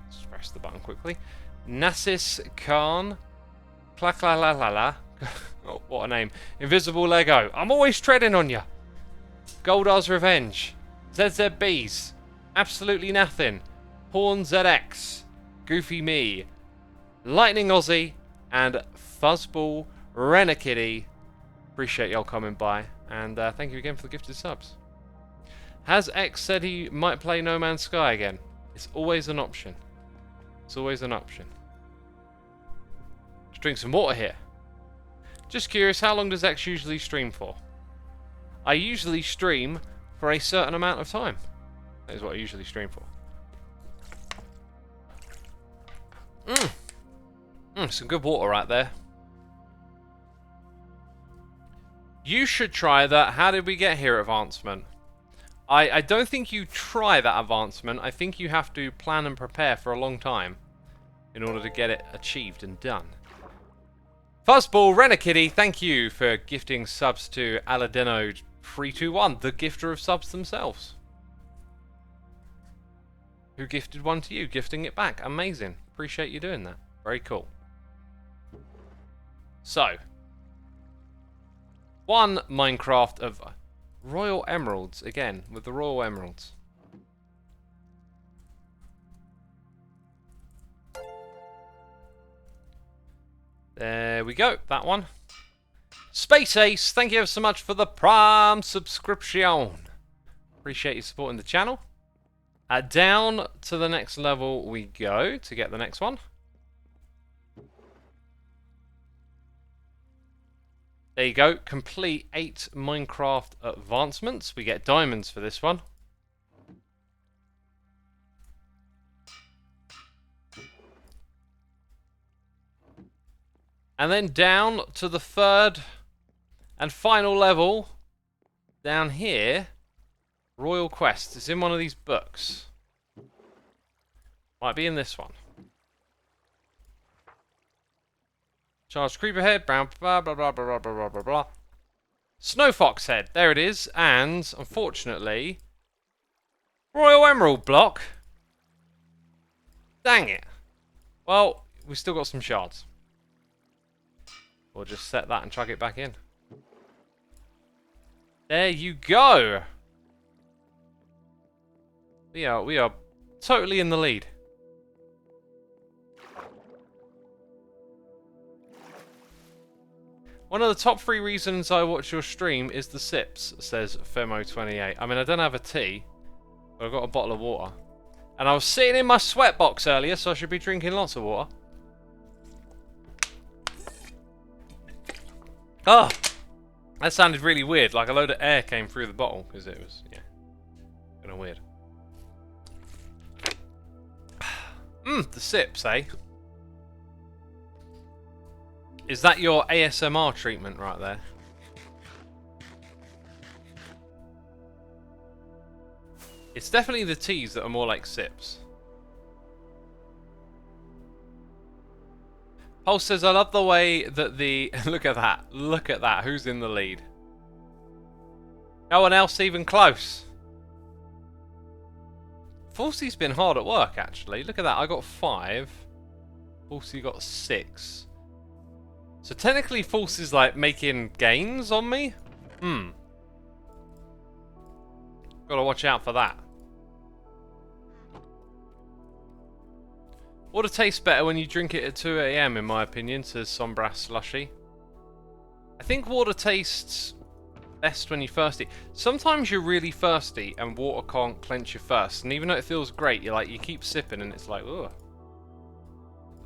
Let's press the button quickly. Nassis Khan. Claclalalala. Oh, what a name. Invisible Lego. I'm always treading on you. Goldar's Revenge. ZZBs. Absolutely Nothing. Horn ZX. Goofy Me. Lightning Aussie. And Fuzzball Renakitty. Appreciate y'all coming by. And thank you again for the gifted subs. Has X said he might play No Man's Sky again? It's always an option. It's always an option. Let's drink some water here. Just curious, how long does X usually stream for? I usually stream for a certain amount of time. That is what I usually stream for. Some good water right there. You should try that How Did We Get Here advancement. I don't think you try that advancement. I think you have to plan and prepare for a long time in order to get it achieved and done. Fuzzball Renakitty, thank you for gifting subs to Aladeno321, the gifter of subs themselves. Who gifted one to you, gifting it back. Amazing. Appreciate you doing that. Very cool. So, one Minecraft of Royal Emeralds, again, with the Royal Emeralds. There we go, that one. Space Ace, thank you ever so much for the Prime subscription. Appreciate you supporting the channel. Down to the next level we go to get the next one. There you go, complete 8 Minecraft advancements. We get diamonds for this one. And then down to the 3rd and final level, down here, Royal Quest. It's in one of these books. Might be in this one. Charged Creeper Head, brown, blah, blah, blah, blah, blah, blah, blah, blah. Snow Fox Head, there it is, and, unfortunately, Royal Emerald Block. Dang it. Well, we've still got some shards. We'll just set that and chuck it back in. There you go! We are totally in the lead. One of the top 3 reasons I watch your stream is the sips, says Femo28. I mean, I don't have a tea, but I've got a bottle of water. And I was sitting in my sweat box earlier, so I should be drinking lots of water. Ah! That sounded really weird, like a load of air came through the bottle, because it was, yeah, kind of weird. The sips, eh? Is that your ASMR treatment right there? It's definitely the teas that are more like sips. Pulse says, I love the way that the... Look at that. Look at that. Who's in the lead? No one else even close. Falsey's been hard at work, actually. Look at that. I got 5. Falsey got 6. So technically Falsey's like making gains on me? Gotta watch out for that. Water tastes better when you drink it at 2 AM in my opinion, says Sombra Slushy. I think water tastes best when you're thirsty. Sometimes you're really thirsty and water can't quench your thirst, and even though it feels great, you keep sipping and it's like, ugh.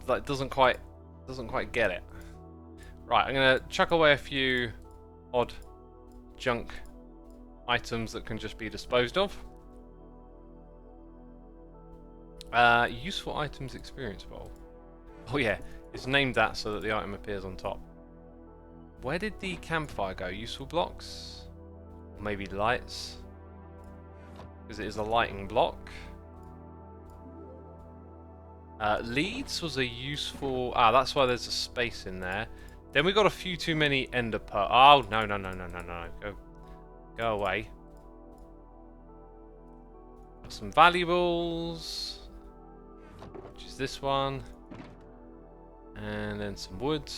It's like doesn't quite get it. Right, I'm gonna chuck away a few odd junk items that can just be disposed of. Useful items experience bowl. Oh yeah, it's named that so that the item appears on top. Where did the campfire go? Useful blocks? Or maybe lights? Because it is a lighting block. Leads was a useful... Ah, that's why there's a space in there. Then we got a few too many ender pearls. Oh, no. Go away. Got some valuables. Which is this one. And then some wood.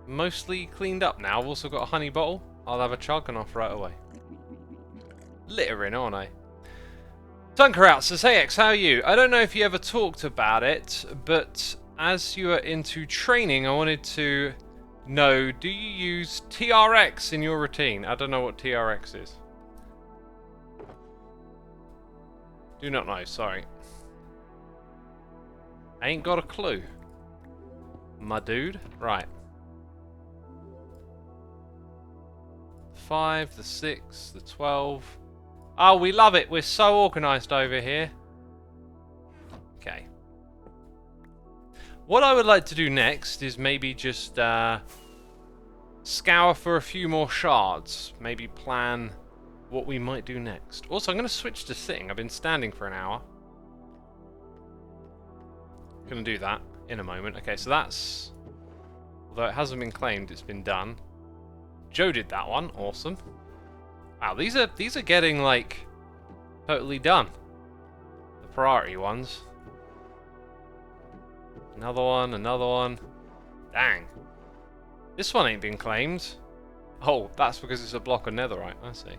Mostly cleaned up now. I've also got a honey bottle. I'll have a chug and I'll throw it away. Littering, aren't I? Dunker out says, hey X, how are you? I don't know if you ever talked about it, but as you are into training, I wanted to know, do you use TRX in your routine? I don't know what TRX is. Do not know, sorry. I ain't got a clue. My dude. Right. 5, the 6, the 12. Oh, we love it. We're so organised over here. Okay. What I would like to do next is maybe just scour for a few more shards. Maybe plan what we might do next. Also, I'm going to switch to sitting. I've been standing for an hour. Going to do that in a moment. Okay, so that's... Although it hasn't been claimed, it's been done. Joe did that one. Awesome. Wow, these are getting, like, totally done. The priority ones. Another one, another one. Dang. This one ain't been claimed. Oh, that's because it's a block of netherite. I see.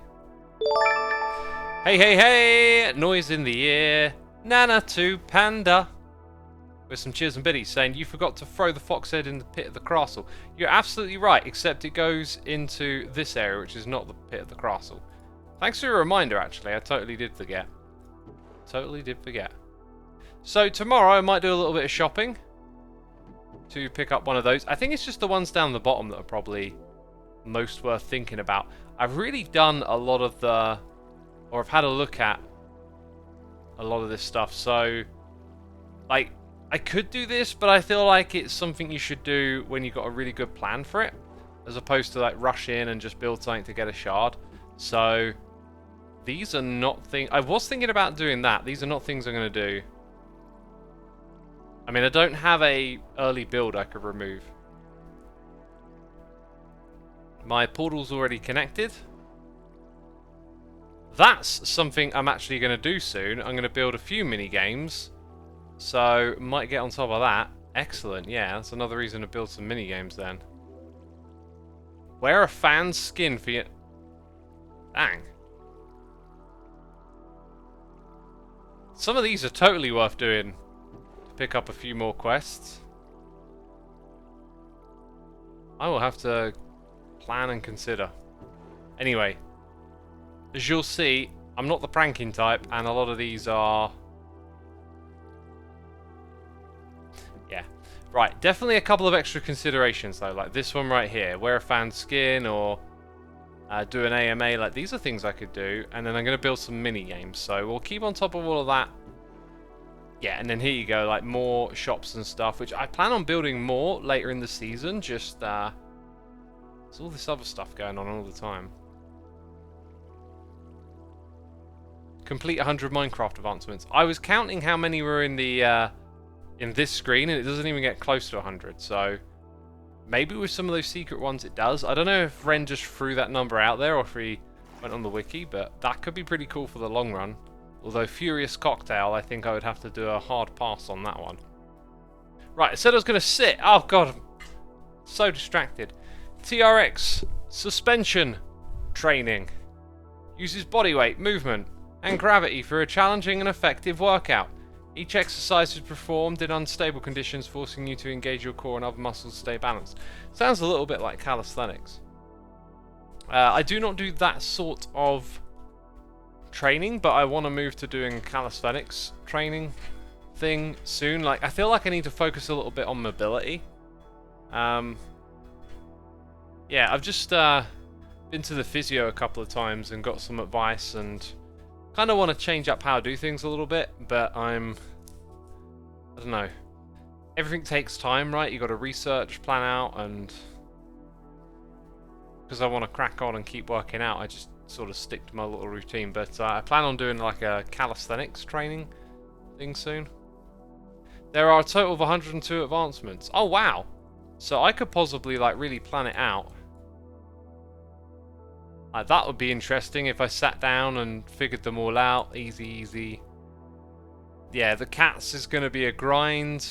Hey, hey, hey! Noise in the ear. Nana to Panda. With some cheers and biddies saying, you forgot to throw the fox head in the pit of the castle. You're absolutely right, except it goes into this area, which is not the pit of the castle. Thanks for your reminder, actually. I totally did forget. Totally did forget. So tomorrow I might do a little bit of shopping to pick up one of those. I think it's just the ones down the bottom that are probably most worth thinking about. I've really done a lot of the... Or I've had a look at a lot of this stuff, so... Like... I could do this, but I feel like it's something you should do when you've got a really good plan for it, as opposed to like rush in and just build something to get a shard. So these are not things... I was thinking about doing that. These are not things I'm going to do. I mean, I don't have a early build I could remove. My portal's already connected. That's something I'm actually going to do soon. I'm going to build a few mini games So, might get on top of that. Excellent, yeah, that's another reason to build some mini-games then. Wear a fan's skin for you. Dang. Some of these are totally worth doing to pick up a few more quests. I will have to plan and consider. Anyway, as you'll see, I'm not the pranking type, and a lot of these are... Yeah. Right, definitely a couple of extra considerations though, like this one right here. Wear a fan's skin, or do an AMA. Like, these are things I could do, and then I'm going to build some mini-games. So we'll keep on top of all of that. Yeah, and then here you go, like more shops and stuff, which I plan on building more later in the season. Just, there's all this other stuff going on all the time. Complete 100 Minecraft advancements. I was counting how many were in the in this screen, and it doesn't even get close to 100. So maybe with some of those secret ones it does. I don't know if Ren just threw that number out there or if he went on the wiki, but that could be pretty cool for the long run. Although Furious Cocktail, I think I would have to do a hard pass on that one. Right, I said I was going to sit. Oh god, I'm so distracted. TRX suspension training. Uses body weight, movement, and gravity for a challenging and effective workout. Each exercise is performed in unstable conditions, forcing you to engage your core and other muscles to stay balanced. Sounds a little bit like calisthenics. I do not do that sort of training, but I want to move to doing calisthenics training thing soon. Like, I feel like I need to focus a little bit on mobility. Yeah, I've just been to the physio a couple of times and got some advice, and kind of want to change up how I do things a little bit, but I don't know. Everything takes time, right? You got to research, plan out, and because I want to crack on and keep working out, I just sort of stick to my little routine. But I plan on doing like a calisthenics training thing soon. There are a total of 102 advancements. Oh wow! So I could possibly like really plan it out. That would be interesting if I sat down and figured them all out. Easy, easy. Yeah, the cats is going to be a grind.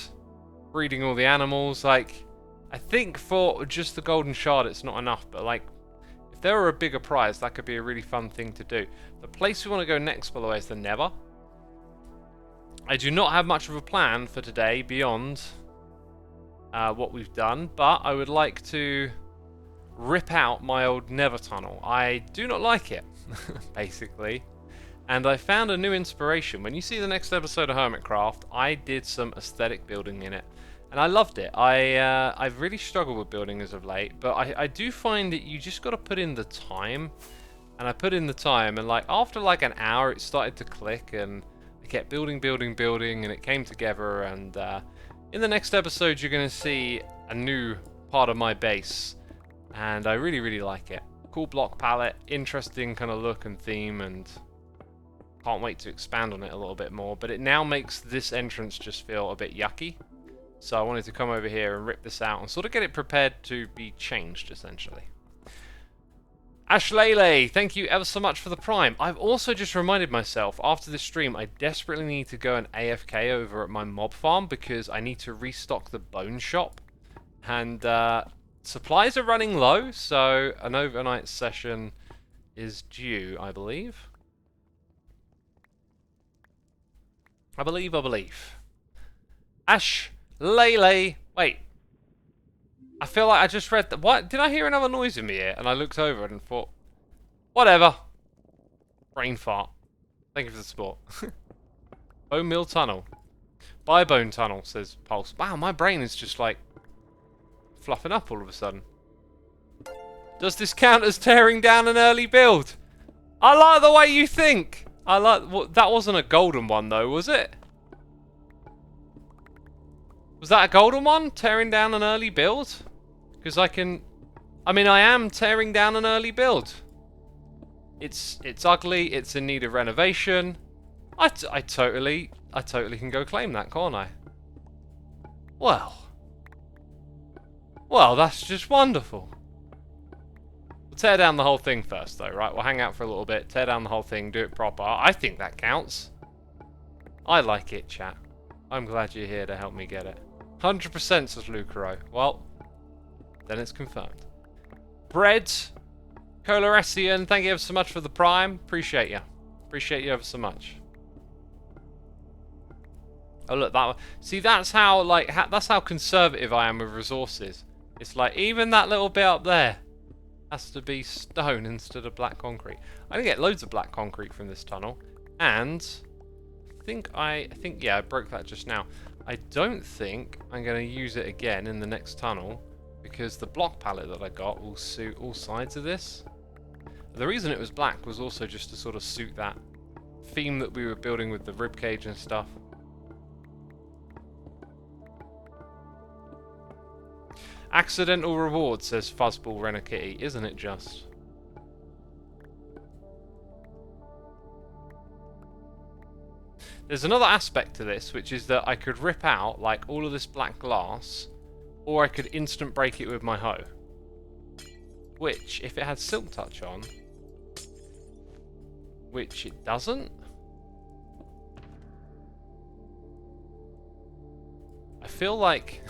Breeding all the animals. Like, I think for just the golden shard it's not enough, but like, if there were a bigger prize, that could be a really fun thing to do. The place we want to go next, by the way, is the Nether. I do not have much of a plan for today beyond what we've done, but I would like to rip out my old Nether tunnel. I do not like it, basically. And I found a new inspiration. When you see the next episode of Hermitcraft, I did some aesthetic building in it. And I loved it. I've really struggled with building as of late, but I do find that you just got to put in the time. And I put in the time, and like after like an hour, it started to click, and I kept building, and it came together. And in the next episode, you're going to see a new part of my base. And I really, really like it. Cool block palette, interesting kind of look and theme, and can't wait to expand on it a little bit more. But it now makes this entrance just feel a bit yucky. So I wanted to come over here and rip this out and sort of get it prepared to be changed, essentially. Ashlele, thank you ever so much for the Prime. I've also just reminded myself, after this stream, I desperately need to go and AFK over at my mob farm because I need to restock the bone shop. And supplies are running low, so an overnight session is due, I believe. I believe. Ash Lele. Wait. I feel like I just read that. What? Did I hear another noise in my ear? And I looked over and thought, whatever. Brain fart. Thank you for the support. Bone Mill Tunnel. Buy Bone Tunnel, says Pulse. Wow, my brain is just like fluffing up all of a sudden. Does this count as tearing down an early build? I like the way you think. I like... Well, that wasn't a golden one though, was it? Was that a golden one? Tearing down an early build? Because I can... I mean, I am tearing down an early build. It's ugly. It's in need of renovation. I totally can go claim that, can't I? Well, that's just wonderful. We'll tear down the whole thing first, though, right? We'll hang out for a little bit, tear down the whole thing, do it proper. I think that counts. I like it, chat. I'm glad you're here to help me get it. 100% says Lucaro. Well, then it's confirmed. Bread, Colaressian, thank you ever so much for the prime. Appreciate you. Appreciate you ever so much. Oh look, that one. See, that's how that's how conservative I am with resources. It's like even that little bit up there has to be stone instead of black concrete. I can get loads of black concrete from this tunnel, and I think yeah, I broke that just now. I don't think I'm going to use it again in the next tunnel because the block palette that I got will suit all sides of this. The reason it was black was also just to sort of suit that theme that we were building with the ribcage and stuff. Accidental reward, says Fuzzball Renakitty, isn't it just? There's another aspect to this, which is that I could rip out like all of this black glass, or I could instant break it with my hoe. Which, if it had Silk Touch on, which it doesn't, I feel like...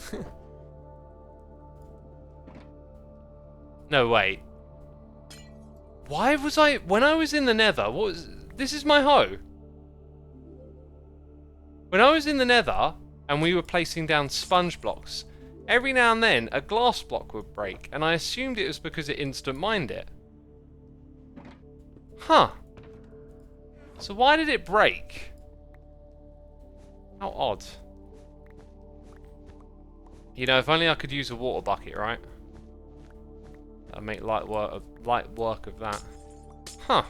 No, wait. Why was I... When I was in the nether, what was... This is my hoe. When I was in the nether, and we were placing down sponge blocks, every now and then, a glass block would break, and I assumed it was because it instant mined it. Huh. So why did it break? How odd. You know, if only I could use a water bucket, right? I'd make light work of that. Huh.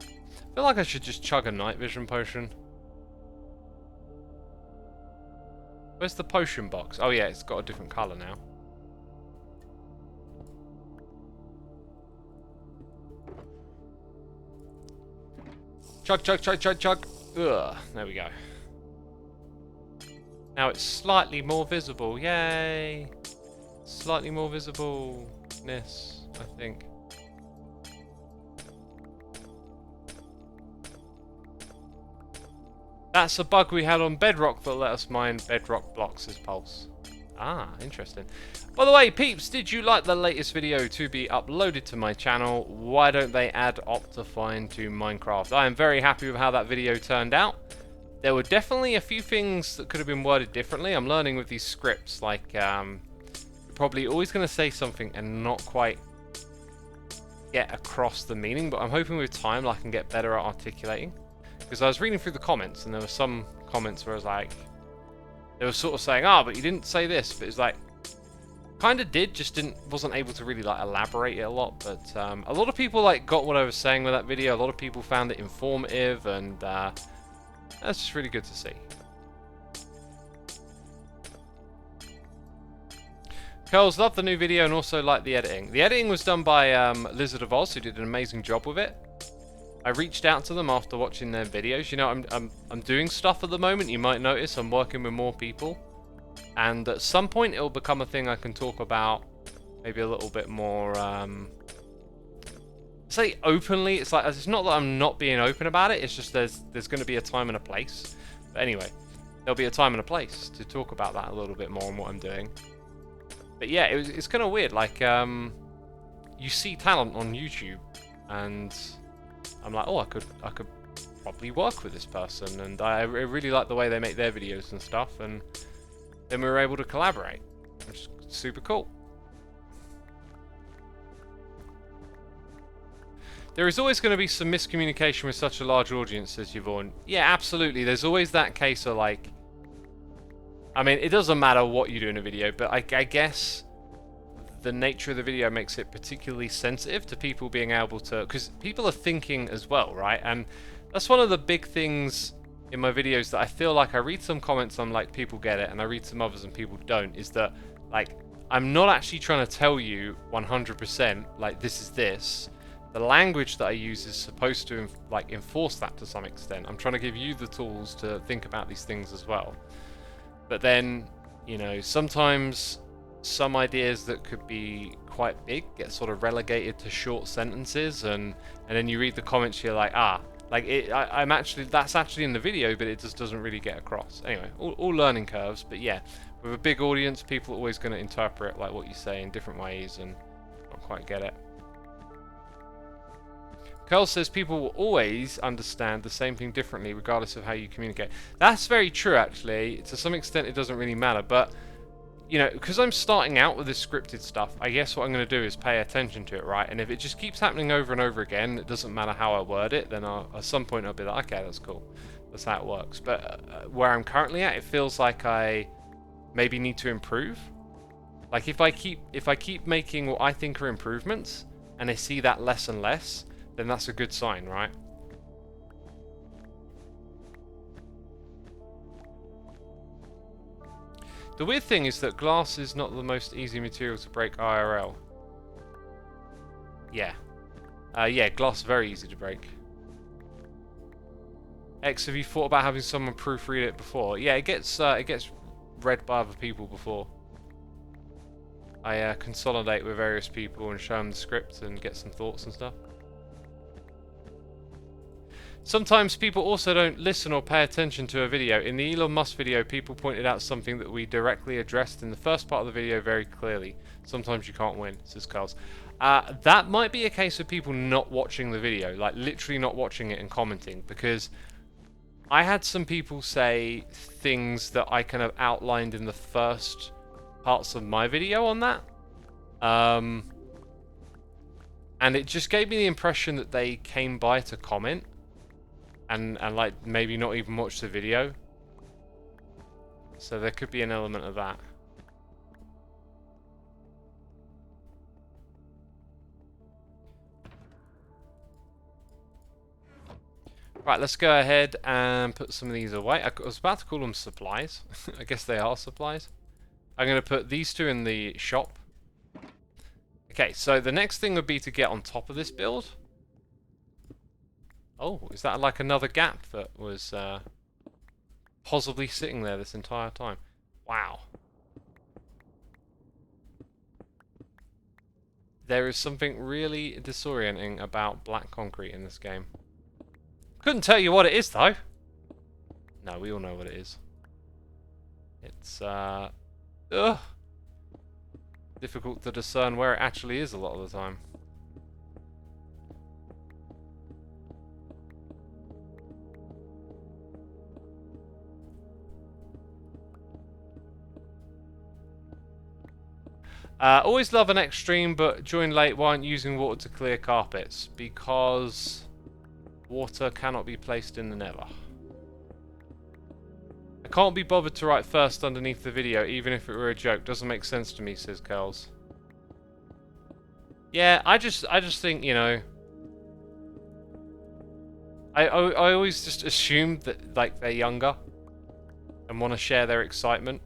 I feel like I should just chug a night vision potion. Where's the potion box? Oh yeah, it's got a different colour now. Chug, chug, chug, chug, chug. Ugh, there we go. Now it's slightly more visible. Yay! Slightly more visibleness, I think. That's a bug we had on Bedrock that let us mine Bedrock blocks as pulse. Ah, interesting. By the way, peeps, did you like the latest video to be uploaded to my channel? Why don't they add Optifine to Minecraft? I am very happy with how that video turned out. There were definitely a few things that could have been worded differently. I'm learning with these scripts, like, probably always going to say something and not quite get across the meaning, but I'm hoping with time I can get better at articulating. Because I was reading through the comments, and there were some comments where I was like, they were sort of saying, "Ah, but you didn't say this," but it's like, kind of did, just wasn't able to really like elaborate it a lot. But a lot of people like got what I was saying with that video. A lot of people found it informative, and that's just really good to see. Curls, loved the new video and also liked the editing. The editing was done by Lizard of Oz, who did an amazing job with it. I reached out to them after watching their videos. You know, I'm doing stuff at the moment. You might notice I'm working with more people, and at some point it'll become a thing I can talk about, maybe a little bit more. Say openly. It's like it's not that I'm not being open about it. It's just there's going to be a time and a place. But anyway, there'll be a time and a place to talk about that a little bit more and what I'm doing. But yeah, it's kind of weird. Like you see talent on YouTube, and I'm like, oh, I could probably work with this person, and I really like the way they make their videos and stuff, and then we were able to collaborate, which is super cool. There is always going to be some miscommunication with such a large audience, says Yvonne. Yeah, absolutely. There's always that case of like, I mean, it doesn't matter what you do in a video, but I guess the nature of the video makes it particularly sensitive to people being able to, because people are thinking as well, right? And that's one of the big things in my videos that I feel like I read some comments, I'm like, people get it, and I read some others and people don't, is that like I'm not actually trying to tell you 100% like this is this. The language that I use is supposed to like enforce that to some extent. I'm trying to give you the tools to think about these things as well. But then, you know, sometimes some ideas that could be quite big get sort of relegated to short sentences, and then you read the comments, you're like, ah, Like, I'm actually, that's actually in the video, but it just doesn't really get across. Anyway, all learning curves, but yeah, with a big audience, people are always going to interpret like what you say in different ways and not quite get it. Curl says people will always understand the same thing differently regardless of how you communicate. That's very true, actually. To some extent, it doesn't really matter, but you know, because I'm starting out with this scripted stuff, I guess what I'm going to do is pay attention to it, right? And if it just keeps happening over and over again, it doesn't matter how I word it, then at some point I'll be like, okay, that's cool. That's how it works. But where I'm currently at, it feels like I maybe need to improve. Like if I keep making what I think are improvements, and I see that less and less, then that's a good sign, right? The weird thing is that glass is not the most easy material to break IRL. Yeah. Yeah, glass is very easy to break. X, have you thought about having someone proofread it before? Yeah, it gets read by other people before. I consolidate with various people and show them the script and get some thoughts and stuff. Sometimes people also don't listen or pay attention to a video. In the Elon Musk video, people pointed out something that we directly addressed in the first part of the video very clearly. Sometimes you can't win, says Carls. That might be a case of people not watching the video, like literally not watching it and commenting, because I had some people say things that I kind of outlined in the first parts of my video on that. And it just gave me the impression that they came by to comment. And like maybe not even watch the video. So there could be an element of that. Right, let's go ahead and put some of these away. I was about to call them supplies. I guess they are supplies. I'm going to put these two in the shop. Okay, so the next thing would be to get on top of this build. Oh, is that like another gap that was possibly sitting there this entire time? Wow. There is something really disorienting about black concrete in this game. Couldn't tell you what it is, though. No, we all know what it is. It's, difficult to discern where it actually is a lot of the time. Always love an extreme, but join late. Why aren't you using water to clear carpets? Because water cannot be placed in the nether. I can't be bothered to write first underneath the video, even if it were a joke. Doesn't make sense to me, says Curls. Yeah, I just think, you know, I always just assume that like they're younger and want to share their excitement.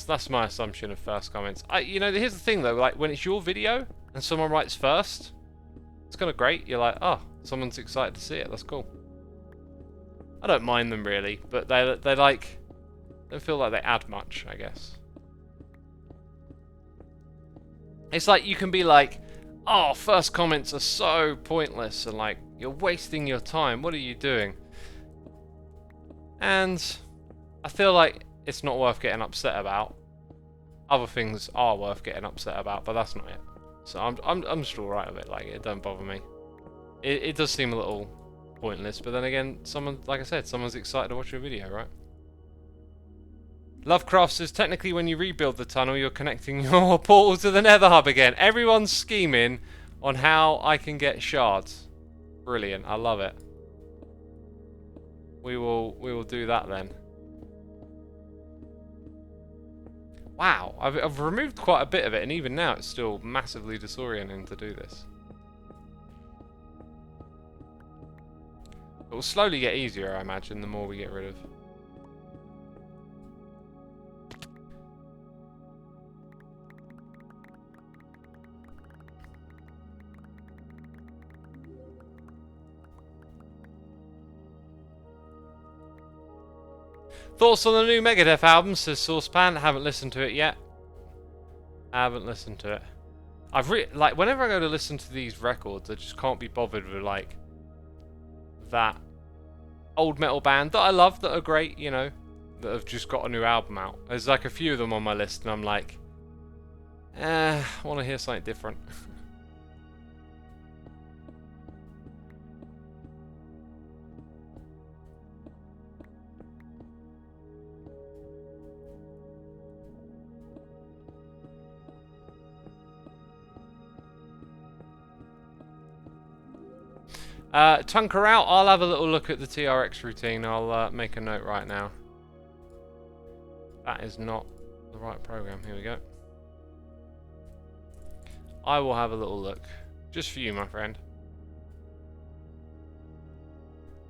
That's my assumption of first comments. You know, here's the thing though, like when it's your video and someone writes first, it's kind of great. You're like, oh, someone's excited to see it. That's cool. I don't mind them really, but they like don't feel like they add much, I guess. It's like you can be like, oh, first comments are so pointless and like you're wasting your time. What are you doing? And I feel like it's not worth getting upset about. Other things are worth getting upset about, but that's not it. So I'm just alright with it. Like it don't bother me. It does seem a little pointless, but then again, someone, like I said, someone's excited to watch your video, right? Lovecraft says technically when you rebuild the tunnel, you're connecting your portal to the Nether Hub again. Everyone's scheming on how I can get shards. Brilliant, I love it. We will do that then. Wow, I've removed quite a bit of it, and even now it's still massively disorienting to do this. It will slowly get easier, I imagine, the more we get rid of. Thoughts on the new Megadeth album, says Saucepan. Haven't listened to it yet. Haven't listened to it. Like, whenever I go to listen to these records, I just can't be bothered with, like, that old metal band that I love, that are great, you know, that have just got a new album out. There's like a few of them on my list, and I'm like, I want to hear something different. Tunker out. I'll have a little look at the TRX routine. I'll make a note right now. That is not the right program. Here we go. I will have a little look. Just for you, my friend.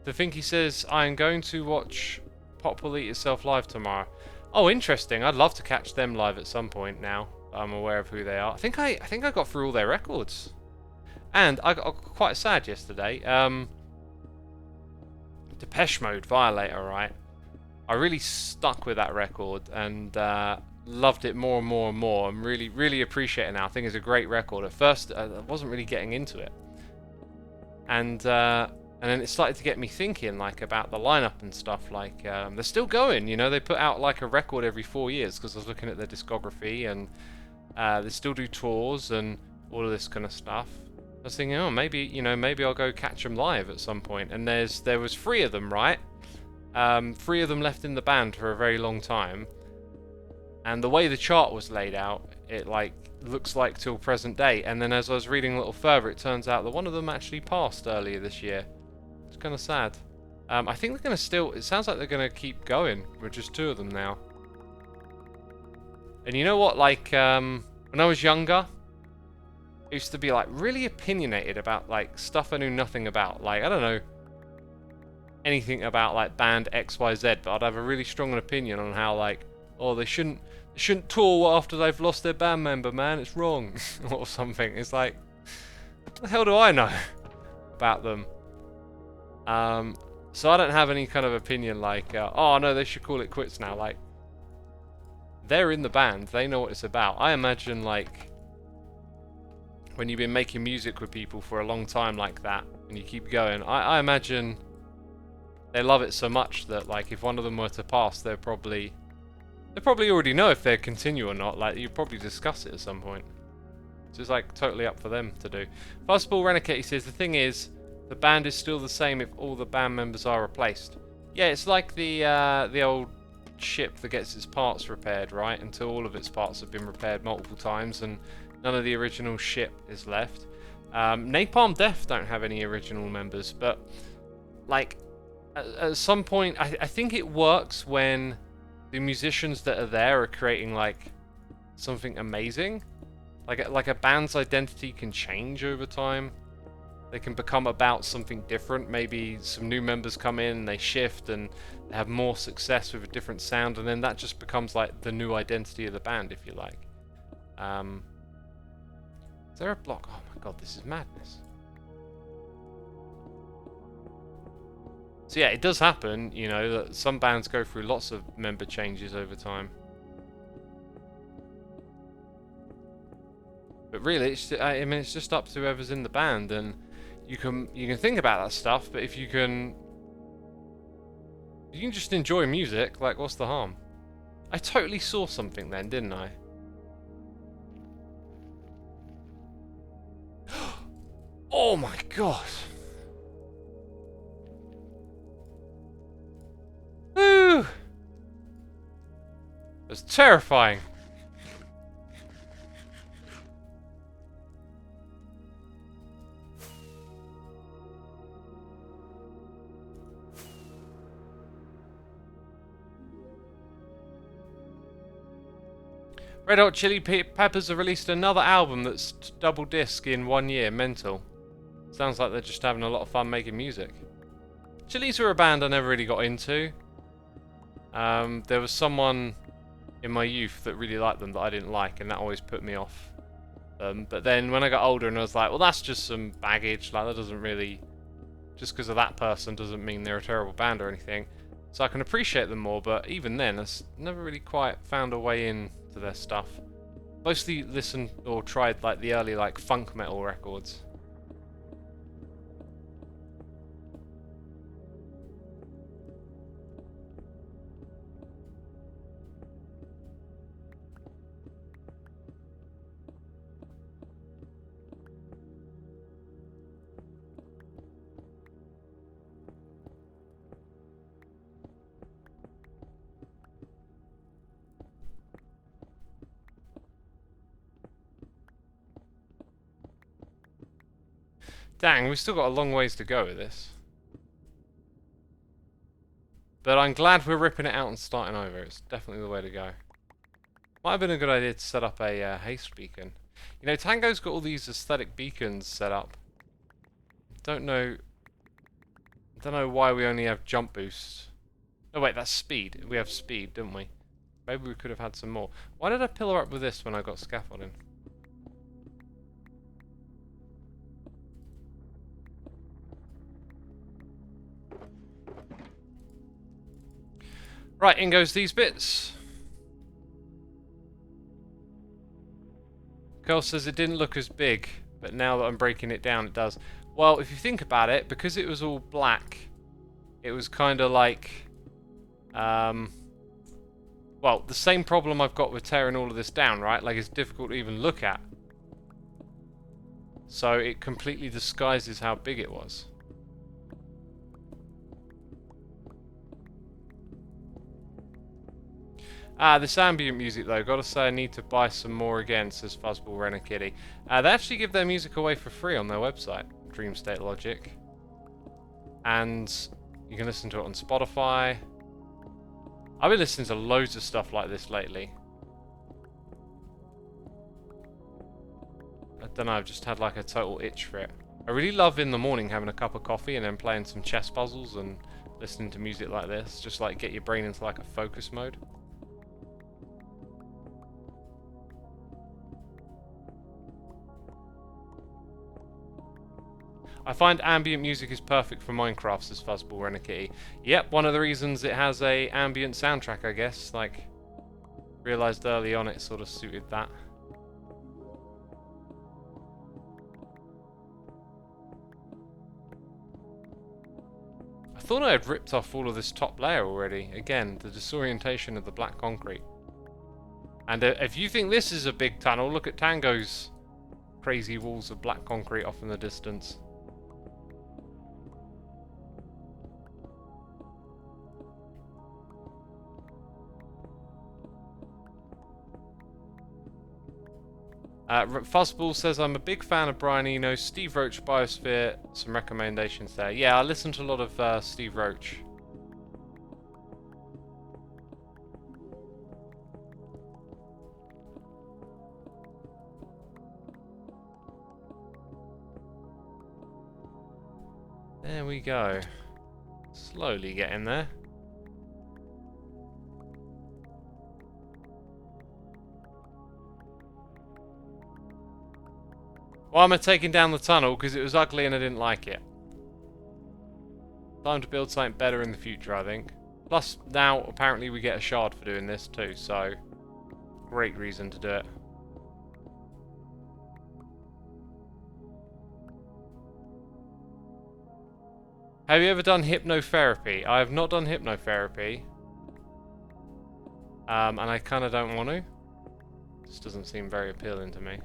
The Thinky says, I am going to watch Pop Will Eat Itself live tomorrow. Oh, interesting. I'd love to catch them live at some point now that I'm aware of who they are. I think I got through all their records. And I got quite sad yesterday. Depeche Mode, Violator, right? I really stuck with that record and loved it more and more and more. I'm really, really appreciating it now. I think it's a great record. At first, I wasn't really getting into it. And then it started to get me thinking, like, about the lineup and stuff. Like, they're still going, you know? They put out, like, a record every 4 years, because I was looking at their discography, and they still do tours and all of this kind of stuff. I was thinking, oh, maybe, you know, maybe I'll go catch them live at some point. And there was 3 of them, right? 3 of them left in the band for a very long time. And the way the chart was laid out, it, like, looks like till present day. And then as I was reading a little further, it turns out that one of them actually passed earlier this year. It's kind of sad. I think they're going to still... It sounds like they're going to keep going with just 2 of them now. And you know what? Like, when I was younger... I used to be like really opinionated about like stuff I knew nothing about. Like, I don't know anything about like band XYZ, but I'd have a really strong opinion on how like, oh, they shouldn't tour after they've lost their band member, man. It's wrong or something. It's like, what the hell do I know about them? So I don't have any kind of opinion like, oh no, they should call it quits now. Like, they're in the band, they know what it's about. I imagine like, when you've been making music with people for a long time like that, and you keep going, I imagine they love it so much that, like, if one of them were to pass, they probably already know if they continue or not. Like, you'd probably discuss it at some point. So it's, like, totally up for them to do. Fastball Renegade says, the thing is, the band is still the same if all the band members are replaced. Yeah, it's like the old ship that gets its parts repaired, right? Until all of its parts have been repaired multiple times, and none of the original ship is left. Napalm Death don't have any original members, but like at some point, I think it works when the musicians that are there are creating like something amazing. Like a band's identity can change over time. They can become about something different. Maybe some new members come in and they shift and they have more success with a different sound, and then that just becomes like the new identity of the band, if you like. Is there a block? Oh my god, this is madness. So yeah, it does happen, you know, that some bands go through lots of member changes over time. But really, it's just up to whoever's in the band, and you can think about that stuff, but if you can just enjoy music, like, what's the harm? I totally saw something then, didn't I? Oh my god. Woo! It was terrifying. Red Hot Chili Peppers have released another album that's double disc in 1 year. Mental. Sounds like they're just having a lot of fun making music. Chili's were a band I never really got into. There was someone in my youth that really liked them that I didn't like, and that always put me off. But then when I got older and I was like, well, that's just some baggage. Like, that doesn't really... Just because of that person doesn't mean they're a terrible band or anything. So I can appreciate them more, but even then, I never really quite found a way in to their stuff. Mostly listened or tried like the early like funk metal records. Dang, we've still got a long ways to go with this. But I'm glad we're ripping it out and starting over. It's definitely the way to go. Might have been a good idea to set up a haste beacon. You know, Tango's got all these aesthetic beacons set up. Don't know why we only have jump boosts. Oh wait, that's speed. We have speed, don't we? Maybe we could have had some more. Why did I pillar up with this when I got scaffolding? Right, in goes these bits. Carl says it didn't look as big, but now that I'm breaking it down, it does. Well, if you think about it, because it was all black, it was kind of like, well, the same problem I've got with tearing all of this down, right? Like, it's difficult to even look at. So it completely disguises how big it was. Ah, this ambient music though, gotta say I need to buy some more again, says Fuzzball Renakitty. They actually give their music away for free on their website, Dream State Logic. And you can listen to it on Spotify. I've been listening to loads of stuff like this lately. I don't know, I've just had like a total itch for it. I really love in the morning having a cup of coffee and then playing some chess puzzles and listening to music like this. Just like get your brain into like a focus mode. I find ambient music is perfect for Minecraft, says Fuzzball Renakitty. Yep, one of the reasons it has a ambient soundtrack, I guess. Like, realised early on it sort of suited that. I thought I had ripped off all of this top layer already. Again, the disorientation of the black concrete. And if you think this is a big tunnel, look at Tango's crazy walls of black concrete off in the distance. Fuzzball says, I'm a big fan of Brian Eno, Steve Roach Biosphere, some recommendations there. Yeah, I listen to a lot of Steve Roach. There we go. Slowly getting there. Why am I taking down the tunnel? Because it was ugly and I didn't like it. Time to build something better in the future, I think. Plus, now, apparently we get a shard for doing this too, so... great reason to do it. Have you ever done hypnotherapy? I have not done hypnotherapy. And I kind of don't want to. This doesn't seem very appealing to me.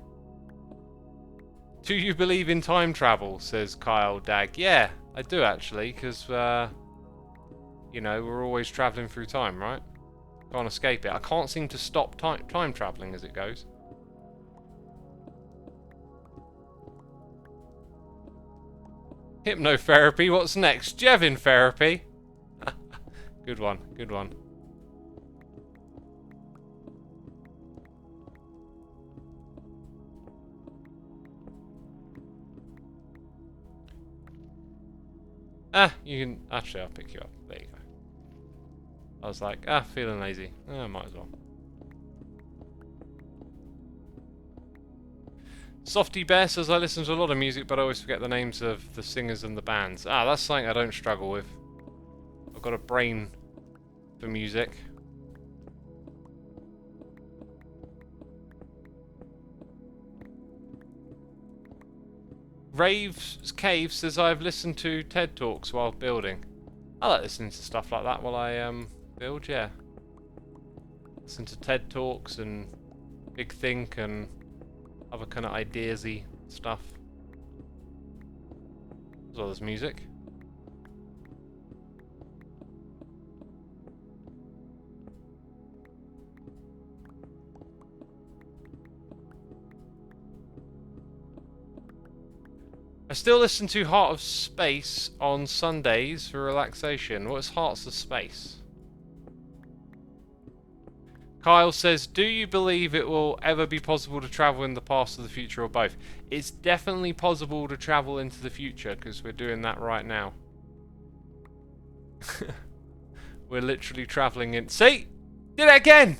Do you believe in time travel? Says Kyle Dag. Yeah, I do actually, because, you know, we're always travelling through time, right? Can't escape it. I can't seem to stop time travelling as it goes. Hypnotherapy, what's next? Jevin therapy? Good one, good one. Ah, you can... actually, I'll pick you up. There you go. I was like, feeling lazy. Might as well. Softy Bear says, I listen to a lot of music, but I always forget the names of the singers and the bands. That's something I don't struggle with. I've got a brain for music. Rave's Cave says, I've listened to TED Talks while building. I like listening to stuff like that while I build, yeah. Listen to TED Talks and Big Think and other kind of ideas-y stuff. As well as music. I still listen to Heart of Space on Sundays for relaxation. What is Hearts of Space? Kyle says, do you believe it will ever be possible to travel in the past or the future or both? It's definitely possible to travel into the future because we're doing that right now. We're literally traveling in... See? Did it again!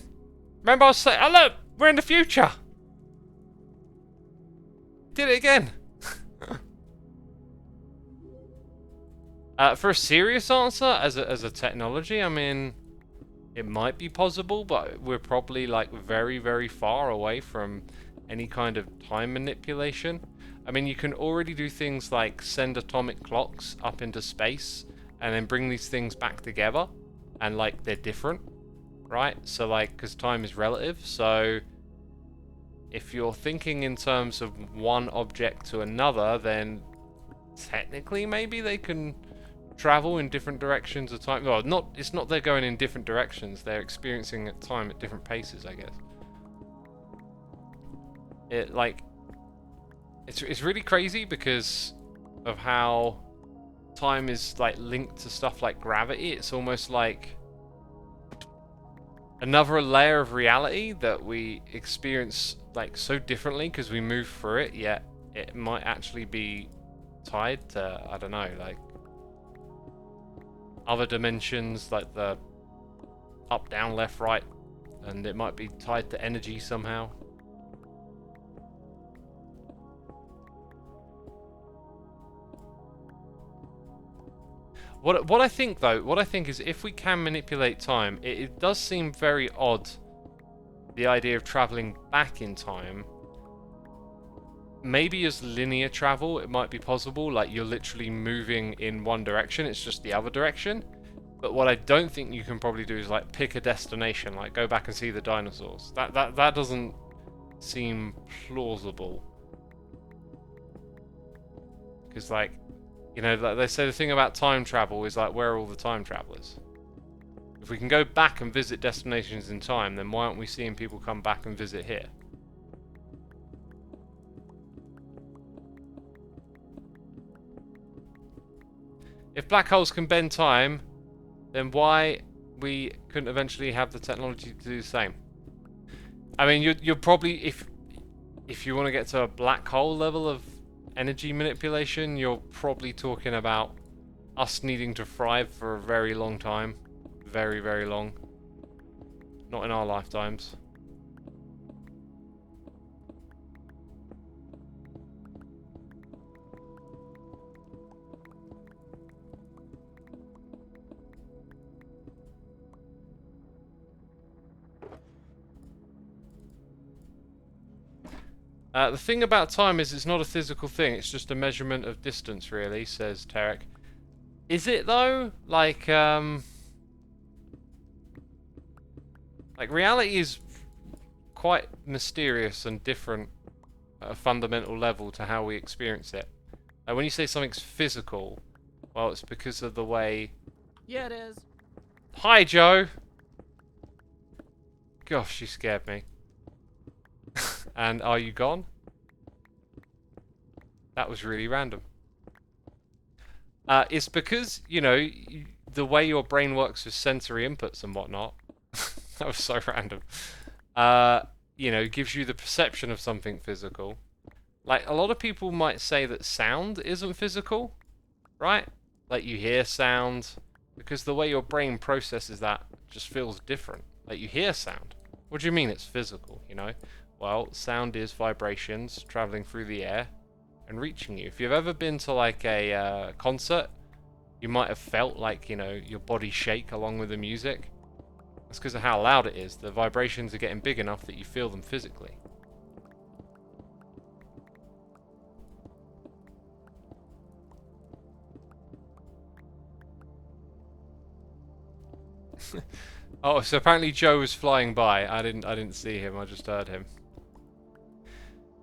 Remember I was saying... Oh look! We're in the future! Did it again! For a serious answer, as a technology, I mean... It might be possible, but we're probably like very, very far away from any kind of time manipulation. I mean, you can already do things like send atomic clocks up into space and then bring these things back together, and like they're different, right? So like, because time is relative, so if you're thinking in terms of one object to another, then technically maybe they can travel in different directions of time. Well, it's not they're going in different directions, they're experiencing time at different paces, I guess. It's really crazy because of how time is like linked to stuff like gravity. It's almost like another layer of reality that we experience like so differently because we move through it, yet it might actually be tied to, I don't know, like other dimensions, like the up, down, left, right, and it might be tied to energy somehow. What I think though, is if we can manipulate time, it does seem very odd, the idea of traveling back in time. Maybe as linear travel, it might be possible, like you're literally moving in one direction, it's just the other direction. But what I don't think you can probably do is like pick a destination, like go back and see the dinosaurs. That doesn't seem plausible. Because like, you know, like they say the thing about time travel is like, where are all the time travelers? If we can go back and visit destinations in time, then why aren't we seeing people come back and visit here? If black holes can bend time, then why we couldn't eventually have the technology to do the same? I mean, you're probably, if you want to get to a black hole level of energy manipulation, you're probably talking about us needing to thrive for a very long time. Very, very long. Not in our lifetimes. The thing about time is it's not a physical thing, it's just a measurement of distance, really, says Tarek. Is it, though? Like reality is quite mysterious and different at a fundamental level to how we experience it. When you say something's physical, well, it's because of the way... Yeah, it is. Hi, Joe! Gosh, you scared me. And are you gone? That was really random. It's because, you know, the way your brain works with sensory inputs and whatnot. That was so random. You know, gives you the perception of something physical. Like, a lot of people might say that sound isn't physical, right? Like, you hear sound, because the way your brain processes that just feels different. Like, you hear sound. What do you mean it's physical, you know? Well, sound is vibrations traveling through the air and reaching you. If you've ever been to like a concert, you might have felt like, you know, your body shake along with the music. That's because of how loud it is. The vibrations are getting big enough that you feel them physically. Oh, so apparently Joe was flying by. I didn't see him. I just heard him.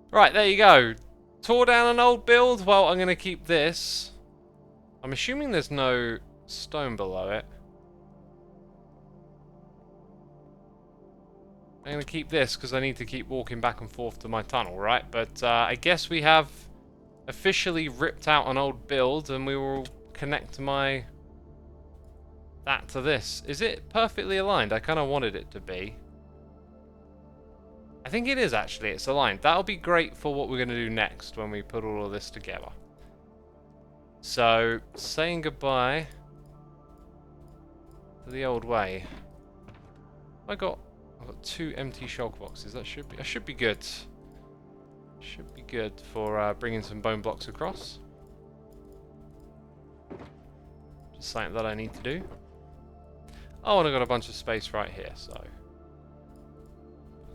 Right, there you go. Tore down an old build. Well, I'm going to keep this. I'm assuming there's no stone below it. I'm going to keep this because I need to keep walking back and forth to my tunnel, right? But I guess we have officially ripped out an old build and we will connect that to this. Is it perfectly aligned? I kind of wanted it to be. I think it is actually, it's aligned. That'll be great for what we're going to do next when we put all of this together. So, saying goodbye to the old way. I've got 2 empty shulk boxes. That should be good. Should be good for bringing some bone blocks across. Just something that I need to do. Oh, and I've got a bunch of space right here, so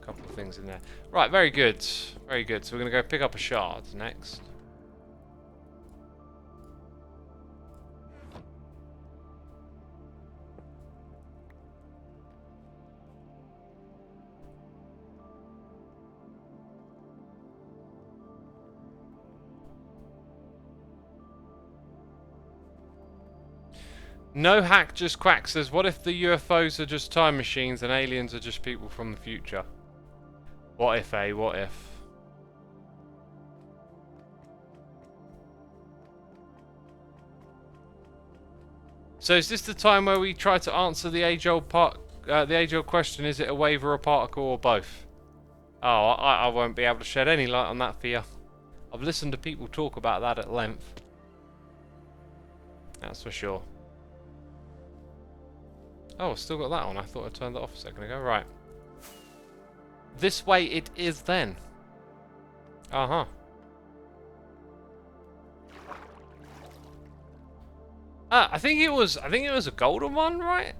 a couple of things in there. Right, very good. Very good. So we're going to go pick up a shard next. No hack, just quack says, what if the UFOs are just time machines and aliens are just people from the future? What if, eh? What if? So is this the time where we try to answer the age-old question, is it a wave or a particle or both? Oh, I won't be able to shed any light on that for you. I've listened to people talk about that at length. That's for sure. Oh, still got that on. I thought I turned that off a second ago. Right. This way it is then. Uh-huh. I think it was a golden one, right?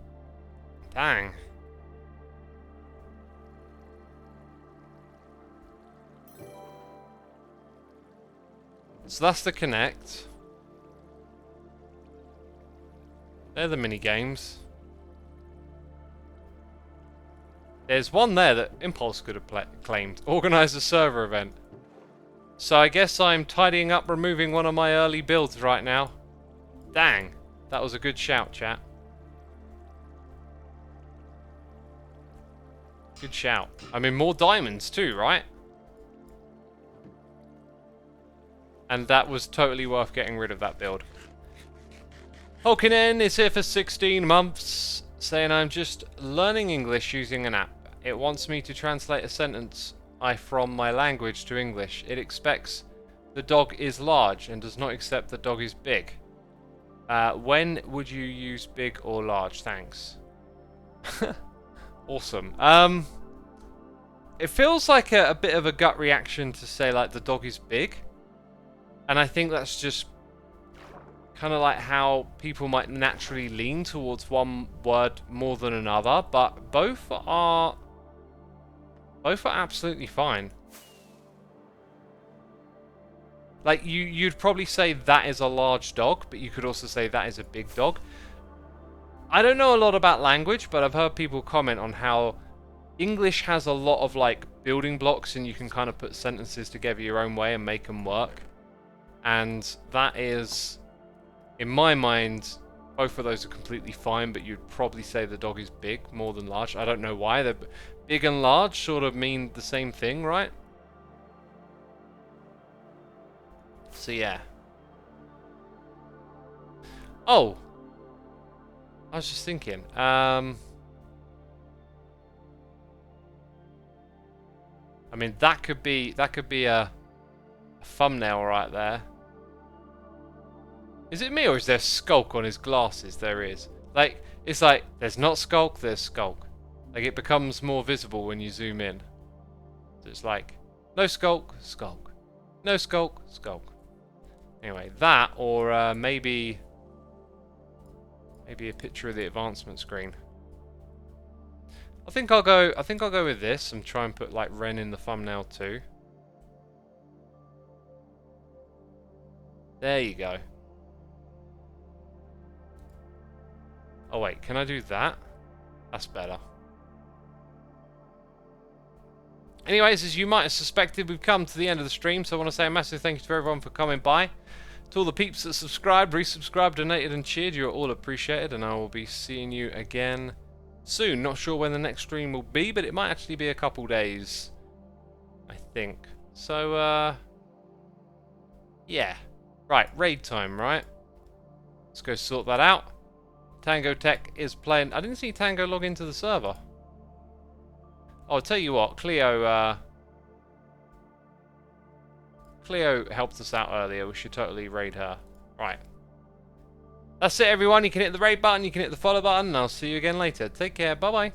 Dang. So that's the Connect. They're the mini games. There's one there that Impulse could have claimed. Organize a server event. So I guess I'm tidying up removing one of my early builds right now. Dang. That was a good shout, chat. Good shout. I mean, more diamonds too, right? And that was totally worth getting rid of that build. Hulkinen is here for 16 months, saying I'm just learning English using an app. It wants me to translate a sentence from my language to English. It expects the dog is large and does not accept the dog is big. When would you use big or large? Thanks. Awesome. It feels like a bit of a gut reaction to say like the dog is big. And I think that's just kind of like how people might naturally lean towards one word more than another, but both are absolutely fine. Like you'd probably say that is a large dog, but you could also say that is a big dog. I don't know a lot about language, but I've heard people comment on how English has a lot of like building blocks and you can kind of put sentences together your own way and make them work. And that is, in my mind, both of those are completely fine, but you'd probably say the dog is big more than large. I don't know why. They're big and large sort of mean the same thing, right? So yeah. Oh, I was just thinking. I mean, that could be a thumbnail right there. Is it me or is there skulk on his glasses? There is. Like, it's like, there's not skulk, there's skulk. Like, it becomes more visible when you zoom in. So it's like, no skulk, skulk. No skulk, skulk. Anyway, that, or maybe a picture of the advancement screen. I think I'll go with this and try and put like Ren in the thumbnail too. There you go. Oh wait, can I do that? That's better. Anyways, as you might have suspected, we've come to the end of the stream, so I want to say a massive thank you to everyone for coming by. To all the peeps that subscribed, resubscribed, donated and cheered, you're all appreciated, and I will be seeing you again soon. Not sure when the next stream will be, but it might actually be a couple days, I think. So, Yeah. Right, raid time, right? Let's go sort that out. Tango Tech is playing... I didn't see Tango log into the server. Oh, I'll tell you what, Cleo helped us out earlier. We should totally raid her. Right. That's it, everyone. You can hit the raid button, you can hit the follow button, and I'll see you again later. Take care. Bye-bye.